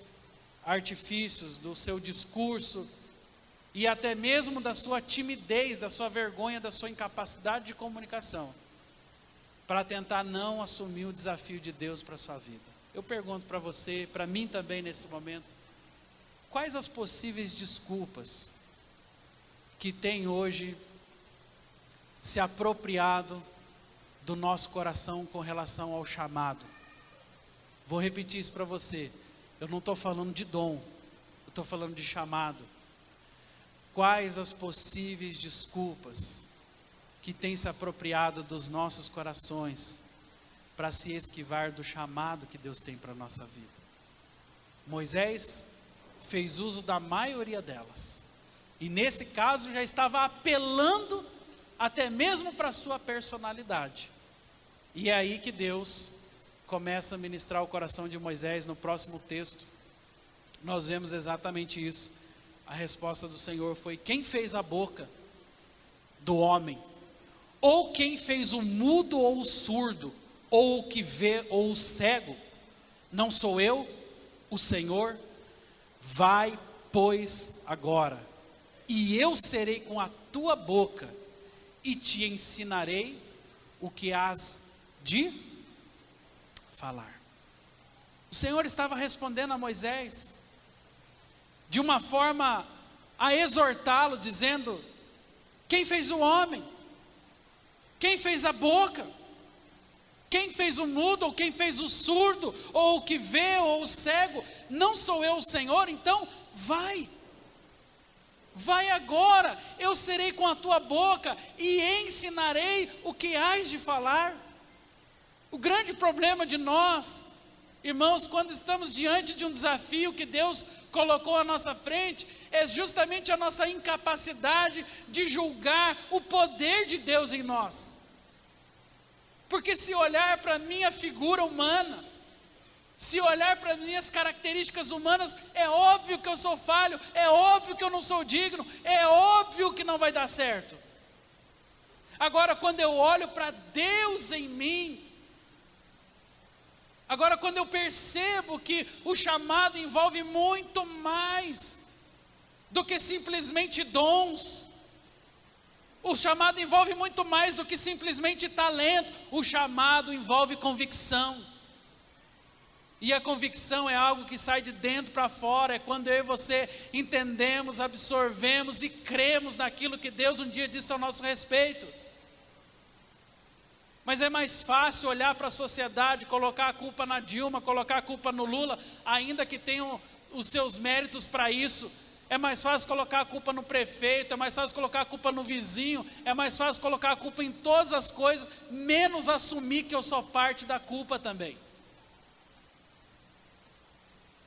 artifícios, do seu discurso, e até mesmo da sua timidez, da sua vergonha, da sua incapacidade de comunicação, para tentar não assumir o desafio de Deus para a sua vida. Eu pergunto para você, para mim também nesse momento, quais as possíveis desculpas que tem hoje se apropriado do nosso coração com relação ao chamado? Vou repetir isso para você. Eu não estou falando de dom, eu estou falando de chamado. Quais as possíveis desculpas que têm se apropriado dos nossos corações para se esquivar do chamado que Deus tem para a nossa vida? Moisés fez uso da maioria delas, e nesse caso já estava apelando até mesmo para a sua personalidade. E é aí que Deus começa a ministrar o coração de Moisés. No próximo texto nós vemos exatamente isso. A resposta do Senhor foi: quem fez a boca do homem? Ou quem fez o mudo ou o surdo, ou o que vê ou o cego? Não sou eu, o Senhor? Vai, pois, agora, e eu serei com a tua boca, e te ensinarei o que hás de falar. O Senhor estava respondendo a Moisés de uma forma a exortá-lo, dizendo: quem fez o homem? Quem fez a boca? Quem fez o mudo, ou quem fez o surdo, ou o que vê, ou o cego? Não sou eu o Senhor? Então vai agora, eu serei com a tua boca e ensinarei o que hás de falar. O grande problema de nós, irmãos, quando estamos diante de um desafio que Deus colocou à nossa frente, é justamente a nossa incapacidade de julgar o poder de Deus em nós. Porque se olhar para a minha figura humana, se olhar para as minhas características humanas, é óbvio que eu sou falho, é óbvio que eu não sou digno, é óbvio que não vai dar certo. Agora, quando eu olho para Deus em mim, agora quando eu percebo que o chamado envolve muito mais do que simplesmente dons, o chamado envolve muito mais do que simplesmente talento, o chamado envolve convicção. E a convicção é algo que sai de dentro para fora, é quando eu e você entendemos, absorvemos e cremos naquilo que Deus um dia disse ao nosso respeito. Mas é mais fácil olhar para a sociedade, colocar a culpa na Dilma, colocar a culpa no Lula, ainda que tenham os seus méritos para isso. É mais fácil colocar a culpa no prefeito, é mais fácil colocar a culpa no vizinho, é mais fácil colocar a culpa em todas as coisas, menos assumir que eu sou parte da culpa também.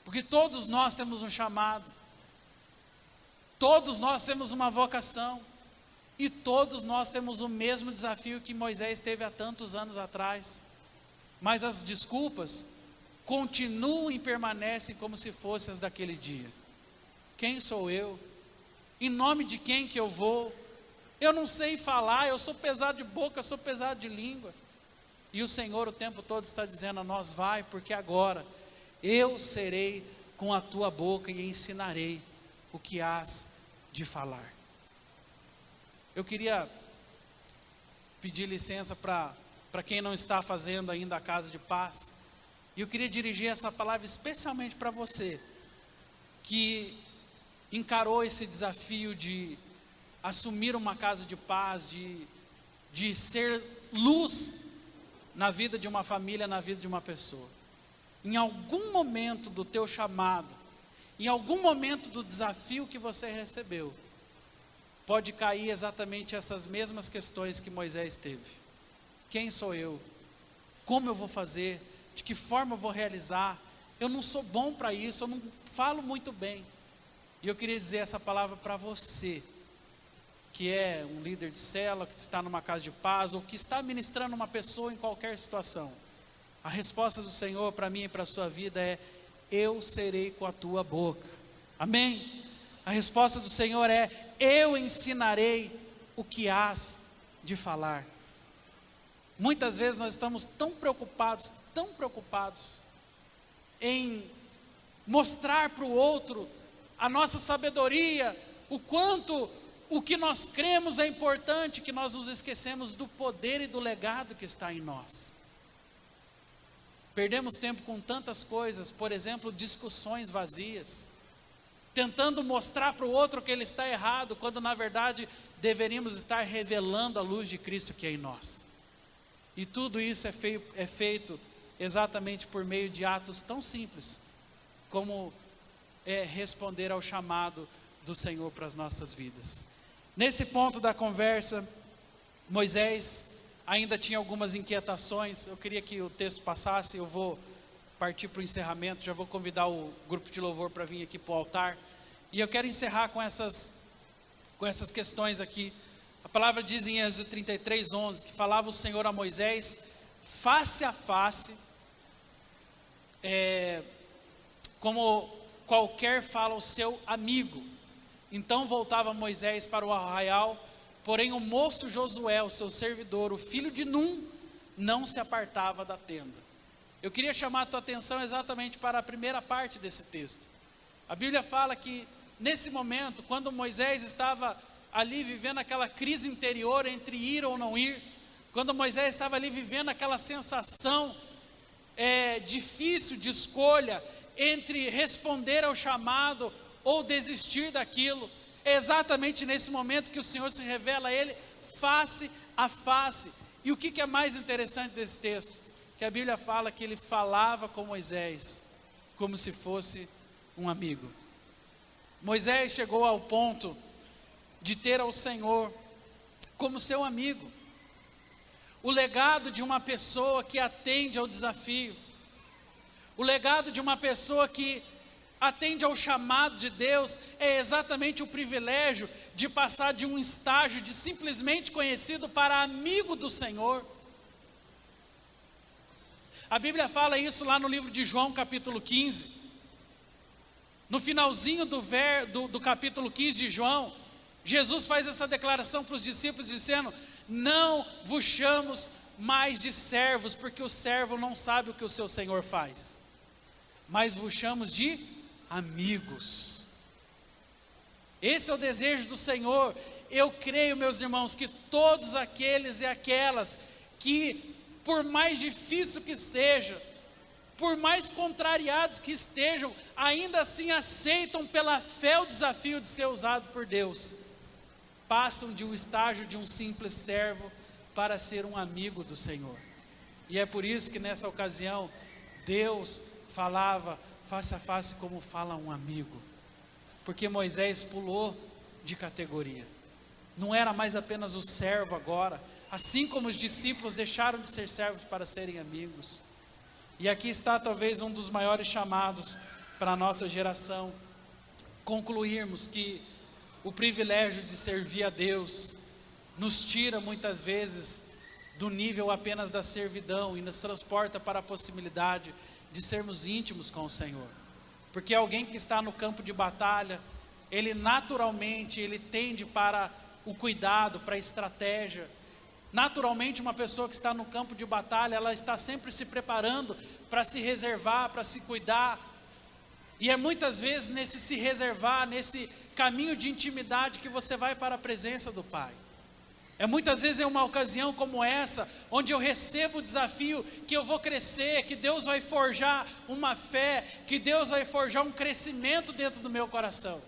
Porque todos nós temos um chamado, todos nós temos uma vocação, e todos nós temos o mesmo desafio que Moisés teve há tantos anos atrás. Mas as desculpas continuam e permanecem como se fossem as daquele dia. Quem sou eu? Em nome de quem que eu vou? Eu não sei falar, eu sou pesado de boca, eu sou pesado de língua. E o Senhor o tempo todo está dizendo a nós: vai, porque agora eu serei com a tua boca e ensinarei o que hás de falar. Eu queria pedir licença para quem não está fazendo ainda a Casa de Paz, e eu queria dirigir essa palavra especialmente para você, que encarou esse desafio de assumir uma casa de paz, de ser luz na vida de uma família, na vida de uma pessoa. Em algum momento do teu chamado, em algum momento do desafio que você recebeu, pode cair exatamente essas mesmas questões que Moisés teve. Quem sou eu? Como eu vou fazer? De que forma eu vou realizar? Eu não sou bom para isso, eu não falo muito bem. E eu queria dizer essa palavra para você, que é um líder de célula, que está numa casa de paz, ou que está ministrando uma pessoa em qualquer situação. A resposta do Senhor para mim e para a sua vida é: eu serei com a tua boca. Amém? A resposta do Senhor é: eu ensinarei o que hás de falar. Muitas vezes nós estamos tão preocupados em mostrar para o outro a nossa sabedoria, o quanto o que nós cremos é importante, que nós nos esquecemos do poder e do legado que está em nós. Perdemos tempo com tantas coisas, por exemplo, discussões vazias, tentando mostrar para o outro que ele está errado, quando na verdade deveríamos estar revelando a luz de Cristo que é em nós. E tudo isso é feito exatamente por meio de atos tão simples, como responder ao chamado do Senhor para as nossas vidas. Nesse ponto da conversa, Moisés ainda tinha algumas inquietações. Eu queria que o texto passasse, eu vou partir para o encerramento, já vou convidar o grupo de louvor para vir aqui para o altar. E eu quero encerrar com essas questões aqui. A palavra diz em Êxodo 33:11, que falava o Senhor a Moisés, face a face, como qualquer fala ao seu amigo. Então voltava Moisés para o arraial, porém o moço Josué, o seu servidor, o filho de Num, não se apartava da tenda. Eu queria chamar a tua atenção exatamente para a primeira parte desse texto. A Bíblia fala que nesse momento, quando Moisés estava ali vivendo aquela crise interior entre ir ou não ir, quando Moisés estava ali vivendo aquela sensação difícil de escolha entre responder ao chamado ou desistir daquilo, é exatamente nesse momento que o Senhor se revela a ele face a face. E o que é mais interessante desse texto? Que a Bíblia fala que ele falava com Moisés como se fosse um amigo. Moisés chegou ao ponto de ter ao Senhor como seu amigo. O legado de uma pessoa que atende ao desafio, o legado de uma pessoa que atende ao chamado de Deus, é exatamente o privilégio de passar de um estágio de simplesmente conhecido para amigo do Senhor. A Bíblia fala isso lá no livro de João, capítulo 15. No finalzinho do capítulo 15 de João, Jesus faz essa declaração para os discípulos, dizendo: não vos chamos mais de servos, porque o servo não sabe o que o seu Senhor faz, mas vos chamamos de amigos. Esse é o desejo do Senhor. Eu creio, meus irmãos, que todos aqueles e aquelas que, por mais difícil que seja, por mais contrariados que estejam, ainda assim aceitam pela fé o desafio de ser usado por Deus, passam de um estágio de um simples servo para ser um amigo do Senhor. E é por isso que nessa ocasião Deus falava face a face como fala um amigo, porque Moisés pulou de categoria, não era mais apenas o servo agora, assim como os discípulos deixaram de ser servos para serem amigos. E aqui está talvez um dos maiores chamados para a nossa geração, concluirmos que o privilégio de servir a Deus nos tira muitas vezes do nível apenas da servidão e nos transporta para a possibilidade de sermos íntimos com o Senhor. Porque alguém que está no campo de batalha, ele naturalmente tende para o cuidado, para a estratégia. Naturalmente, uma pessoa que está no campo de batalha, ela está sempre se preparando para se reservar, para se cuidar. E é muitas vezes nesse se reservar, nesse caminho de intimidade, que você vai para a presença do Pai. É muitas vezes em uma ocasião como essa, onde eu recebo o desafio que eu vou crescer, que Deus vai forjar uma fé, que Deus vai forjar um crescimento dentro do meu coração.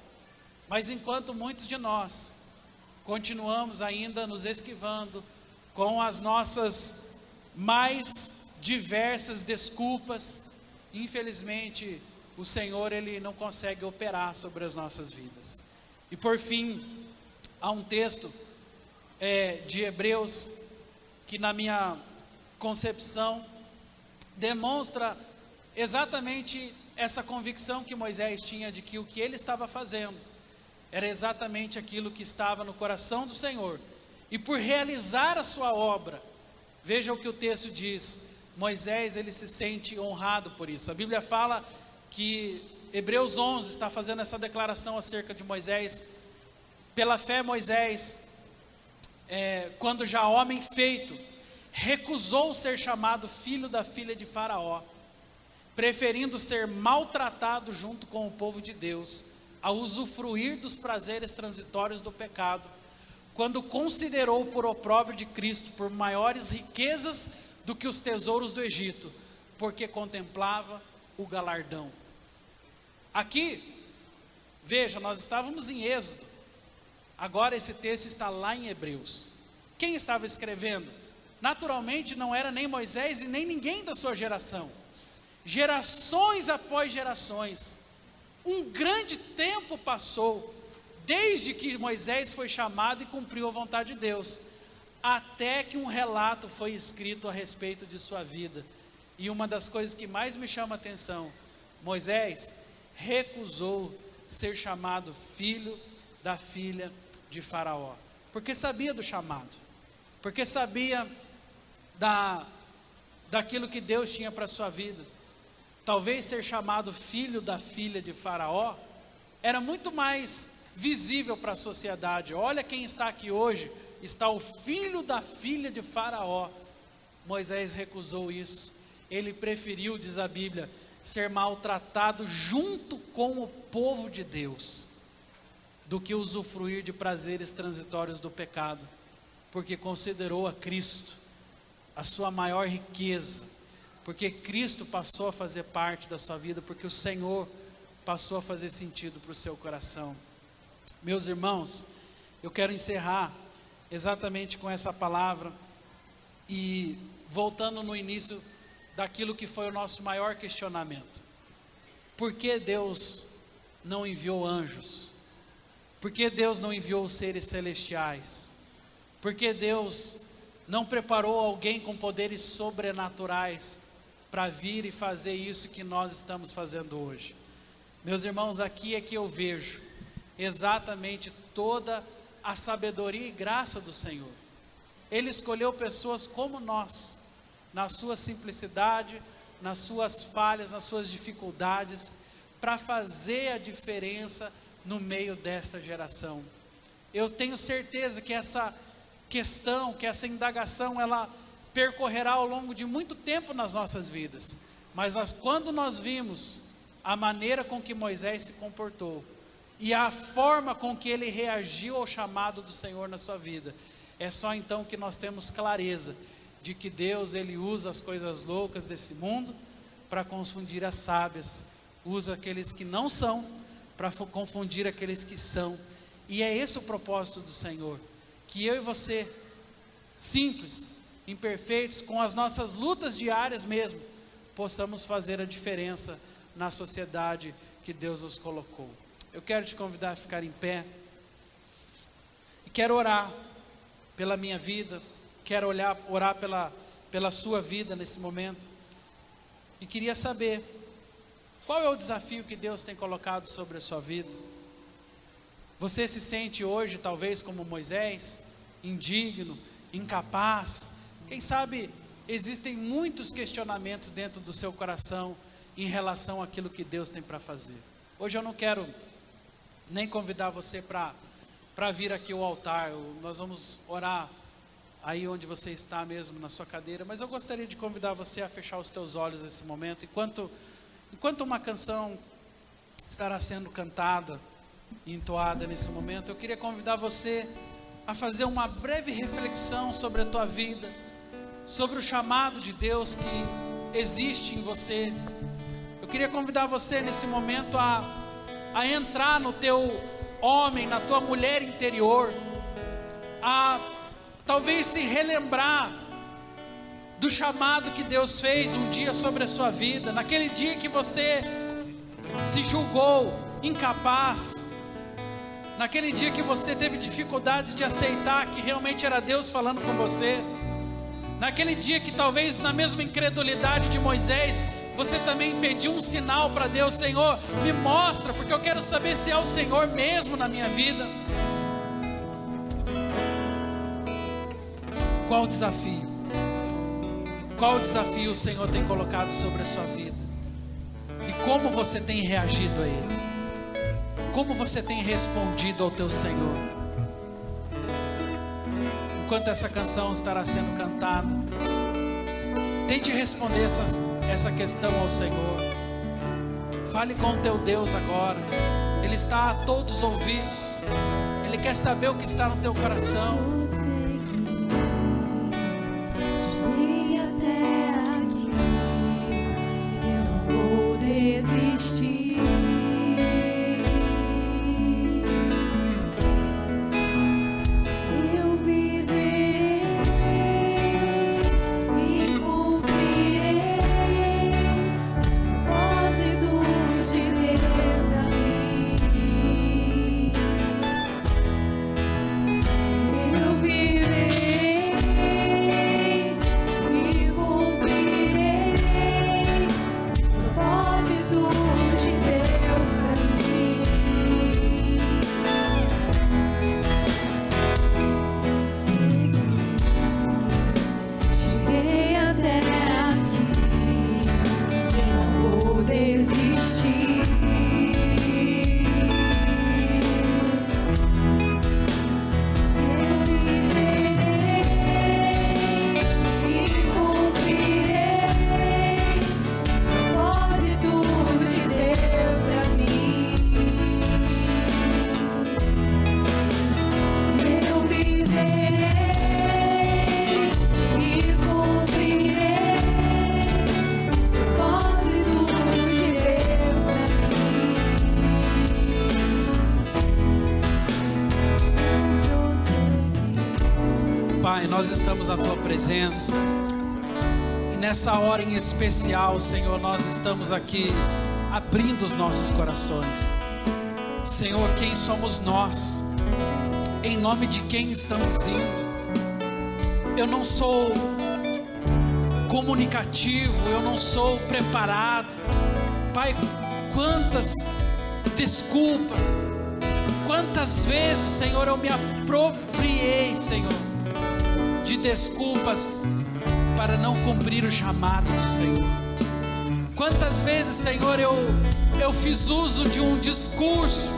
Mas enquanto muitos de nós continuamos ainda nos esquivando com as nossas mais diversas desculpas, infelizmente o Senhor, Ele não consegue operar sobre as nossas vidas. E por fim, há um texto de Hebreus, que na minha concepção demonstra exatamente essa convicção que Moisés tinha de que o que ele estava fazendo era exatamente aquilo que estava no coração do Senhor, e por realizar a sua obra, veja o que o texto diz, Moisés, ele se sente honrado por isso. A Bíblia fala que Hebreus 11 está fazendo essa declaração acerca de Moisés. Pela fé Moisés, quando já homem feito, recusou ser chamado filho da filha de Faraó, preferindo ser maltratado junto com o povo de Deus, a usufruir dos prazeres transitórios do pecado, quando considerou por opróbrio de Cristo por maiores riquezas do que os tesouros do Egito, porque contemplava o galardão. Aqui, veja, nós estávamos em Êxodo, agora esse texto está lá em Hebreus. Quem estava escrevendo? Naturalmente não era nem Moisés e nem ninguém da sua geração. Gerações após gerações, um grande tempo passou, desde que Moisés foi chamado e cumpriu a vontade de Deus, até que um relato foi escrito a respeito de sua vida. E uma das coisas que mais me chama a atenção, Moisés recusou ser chamado filho da filha de Faraó, porque sabia do chamado, porque sabia daquilo que Deus tinha para a sua vida. Talvez ser chamado filho da filha de Faraó era muito mais visível para a sociedade. Olha quem está aqui hoje, está o filho da filha de Faraó. Moisés recusou isso. Ele preferiu, diz a Bíblia, ser maltratado junto com o povo de Deus, do que usufruir de prazeres transitórios do pecado, porque considerou a Cristo a sua maior riqueza, porque Cristo passou a fazer parte da sua vida, porque o Senhor passou a fazer sentido para o seu coração. Meus irmãos, eu quero encerrar exatamente com essa palavra e voltando no início daquilo que foi o nosso maior questionamento. Por que Deus não enviou anjos? Por que Deus não enviou os seres celestiais? Por que Deus não preparou alguém com poderes sobrenaturais para vir e fazer isso que nós estamos fazendo hoje? Meus irmãos, aqui é que eu vejo exatamente toda a sabedoria e graça do Senhor. Ele escolheu pessoas como nós, na sua simplicidade, nas suas falhas, nas suas dificuldades, para fazer a diferença no meio desta geração. Eu tenho certeza que essa questão, que essa indagação, ela percorrerá ao longo de muito tempo nas nossas vidas, mas quando nós vimos a maneira com que Moisés se comportou, e a forma com que ele reagiu ao chamado do Senhor na sua vida, é só então que nós temos clareza de que Deus, Ele usa as coisas loucas desse mundo para confundir as sábias, usa aqueles que não são para confundir aqueles que são, e é esse o propósito do Senhor, que eu e você, simples, imperfeitos, com as nossas lutas diárias mesmo, possamos fazer a diferença na sociedade que Deus nos colocou. Eu quero te convidar a ficar em pé, e quero orar pela minha vida, quero orar pela sua vida nesse momento, e queria saber, qual é o desafio que Deus tem colocado sobre a sua vida? Você se sente hoje, talvez como Moisés, indigno, incapaz? Quem sabe existem muitos questionamentos dentro do seu coração em relação àquilo que Deus tem para fazer. Hoje eu não quero nem convidar você para vir aqui ao altar, nós vamos orar aí onde você está mesmo, na sua cadeira, mas eu gostaria de convidar você a fechar os teus olhos nesse momento, enquanto uma canção estará sendo cantada e entoada nesse momento, eu queria convidar você a fazer uma breve reflexão sobre a tua vida, sobre o chamado de Deus que existe em você. Eu queria convidar você nesse momento a entrar no teu homem, na tua mulher interior, a talvez se relembrar do chamado que Deus fez um dia sobre a sua vida, naquele dia que você se julgou incapaz, naquele dia que você teve dificuldades de aceitar que realmente era Deus falando com você, naquele dia que talvez na mesma incredulidade de Moisés, você também pediu um sinal para Deus: Senhor, me mostra, porque eu quero saber se é o Senhor mesmo na minha vida. Qual o desafio? Qual o desafio o Senhor tem colocado sobre a sua vida? E como você tem reagido a Ele? Como você tem respondido ao teu Senhor? enquanto essa canção estará sendo cantada, tente responder essa questão ao Senhor. Fale com o teu Deus agora. Ele está a todos os ouvidos. Ele quer saber o que está no teu coração. Cheguei até aqui, eu não vou desistir. Eu viverei e cumprirei os propósitos de Deus pra mim. Eu viverei e cumprirei os propósitos de Deus pra mim. Cheguei até aqui, eu não vou desistir. Eu viverei e cumprirei os propósitos de Deus pra mim. Eu viverei e cumprirei os propósitos de Deus pra mim. Pai, nós estamos na tua presença. E nessa hora em especial, Senhor, nós estamos aqui abrindo os nossos corações. Senhor, quem somos nós? Em nome de quem estamos indo? Eu não sou comunicativo, eu não sou preparado. Pai, quantas desculpas, quantas vezes, Senhor, eu me apropriei, Senhor, de desculpas para não cumprir o chamado do Senhor. Quantas vezes, Senhor, eu fiz uso de um discurso,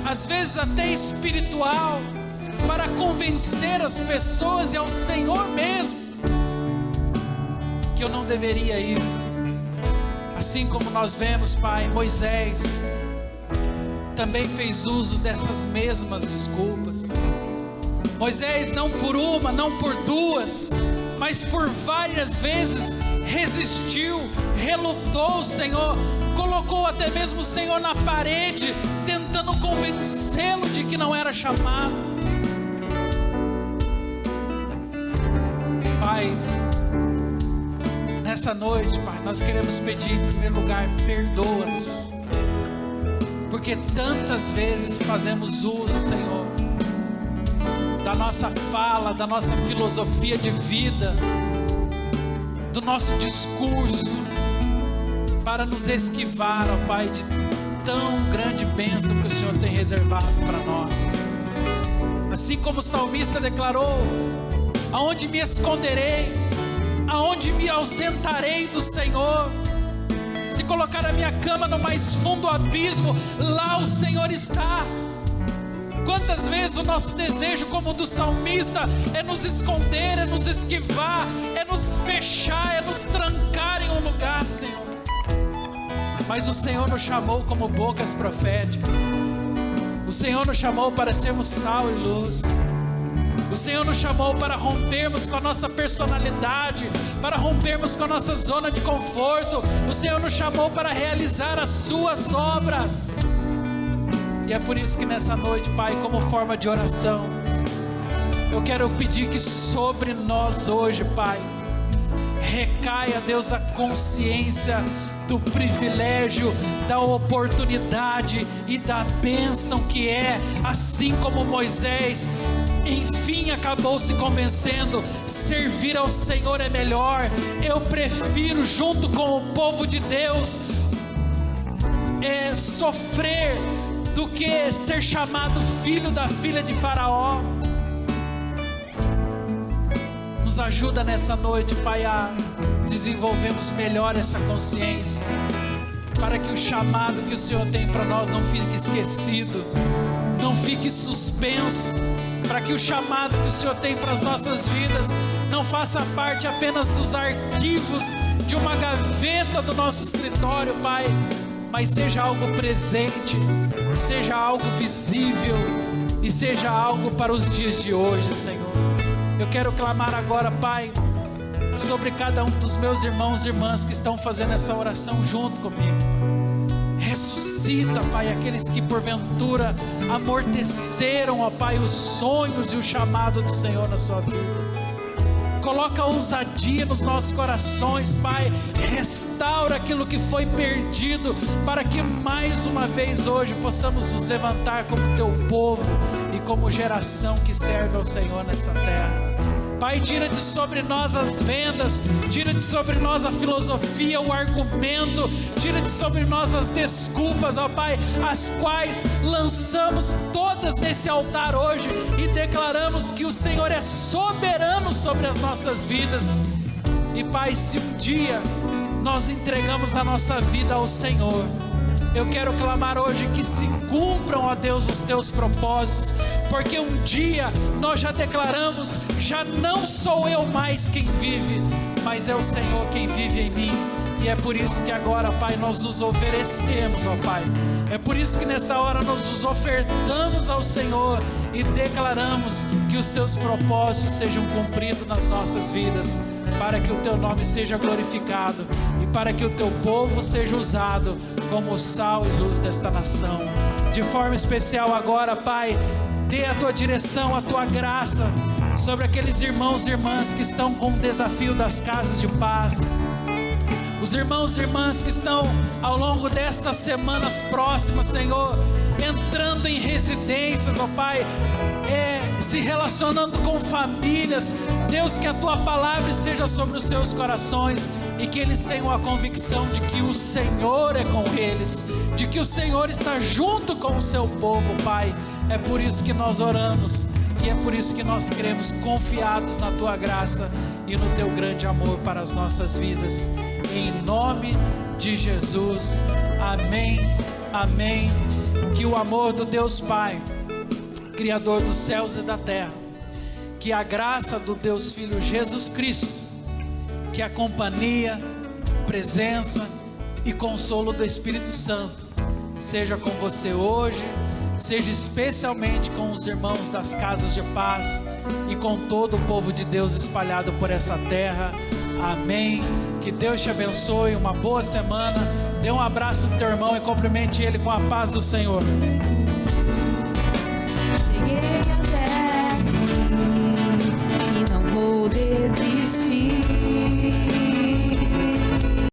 às vezes até espiritual, para convencer as pessoas e ao Senhor mesmo que eu não deveria ir. Assim como nós vemos, Pai, Moisés também fez uso dessas mesmas desculpas. Moisés não por uma, não por duas, mas por várias vezes resistiu, relutou, Senhor, colocou até mesmo o Senhor na parede, tentando convencê-lo de que não era chamado. Pai, nessa noite, Pai, nós queremos pedir em primeiro lugar, perdoa-nos, porque tantas vezes fazemos uso, Senhor, da nossa fala, da nossa filosofia de vida, do nosso discurso, para nos esquivar, ó Pai, de tão grande bênção que o Senhor tem reservado para nós. Assim como o salmista declarou: aonde me esconderei, aonde me ausentarei do Senhor? Se colocar a minha cama no mais fundo abismo, lá o Senhor está. Quantas vezes o nosso desejo, como o do salmista, é nos esconder, é nos esquivar, é nos fechar, é nos trancar em um lugar, Senhor. Mas o Senhor nos chamou como bocas proféticas. O Senhor nos chamou para sermos sal e luz. O Senhor nos chamou para rompermos com a nossa personalidade, para rompermos com a nossa zona de conforto. O Senhor nos chamou para realizar as suas obras. E é por isso que nessa noite, Pai, como forma de oração, eu quero pedir que sobre nós hoje, Pai, recaia, Deus, a consciência do privilégio, da oportunidade e da bênção que é, assim como Moisés enfim acabou se convencendo, servir ao Senhor é melhor. Eu prefiro, junto com o povo de Deus, sofrer do que ser chamado filho da filha de Faraó. Nos ajuda nessa noite, Pai, a desenvolvermos melhor essa consciência, para que o chamado que o Senhor tem para nós não fique esquecido, não fique suspenso, para que o chamado que o Senhor tem para as nossas vidas não faça parte apenas dos arquivos de uma gaveta do nosso escritório, Pai, mas seja algo presente, seja algo visível e seja algo para os dias de hoje, Senhor. Eu quero clamar agora, Pai, sobre cada um dos meus irmãos e irmãs que estão fazendo essa oração junto comigo. Ressuscita, Pai, aqueles que porventura amorteceram, ó Pai, os sonhos e o chamado do Senhor na sua vida. Coloca ousadia nos nossos corações, Pai. Restaura aquilo que foi perdido, para que mais uma vez hoje possamos nos levantar como teu povo e como geração que serve ao Senhor nesta terra. Pai, tira de sobre nós as vendas, tira de sobre nós a filosofia, o argumento, tira de sobre nós as desculpas, ó Pai, as quais lançamos todas nesse altar hoje e declaramos que o Senhor é soberano sobre as nossas vidas. E Pai, se um dia nós entregamos a nossa vida ao Senhor, eu quero clamar hoje que se cumpram, ó Deus, os teus propósitos, porque um dia nós já declaramos, já não sou eu mais quem vive, mas é o Senhor quem vive em mim. E é por isso que agora, Pai, nós nos oferecemos, ó Pai. É por isso que nessa hora nós nos ofertamos ao Senhor e declaramos que os teus propósitos sejam cumpridos nas nossas vidas, para que o teu nome seja glorificado e para que o teu povo seja usado como sal e luz desta nação. De forma especial agora, Pai, dê a tua direção, a tua graça sobre aqueles irmãos e irmãs que estão com o desafio das casas de paz. Os irmãos e irmãs que estão ao longo destas semanas próximas, Senhor, entrando em residências, ó Pai, se relacionando com famílias. Deus, que a tua palavra esteja sobre os seus corações e que eles tenham a convicção de que o Senhor é com eles, de que o Senhor está junto com o seu povo, Pai. É por isso que nós oramos e é por isso que nós cremos, confiados na tua graça e no teu grande amor para as nossas vidas. Em nome de Jesus, amém, amém. Que o amor do Deus Pai, Criador dos céus e da terra, que a graça do Deus Filho Jesus Cristo, que a companhia, presença e consolo do Espírito Santo seja com você hoje, seja especialmente com os irmãos das casas de paz e com todo o povo de Deus espalhado por essa terra. Amém. Que Deus te abençoe, uma boa semana. Dê um abraço no teu irmão e cumprimente ele com a paz do Senhor. Cheguei até aqui e não vou desistir.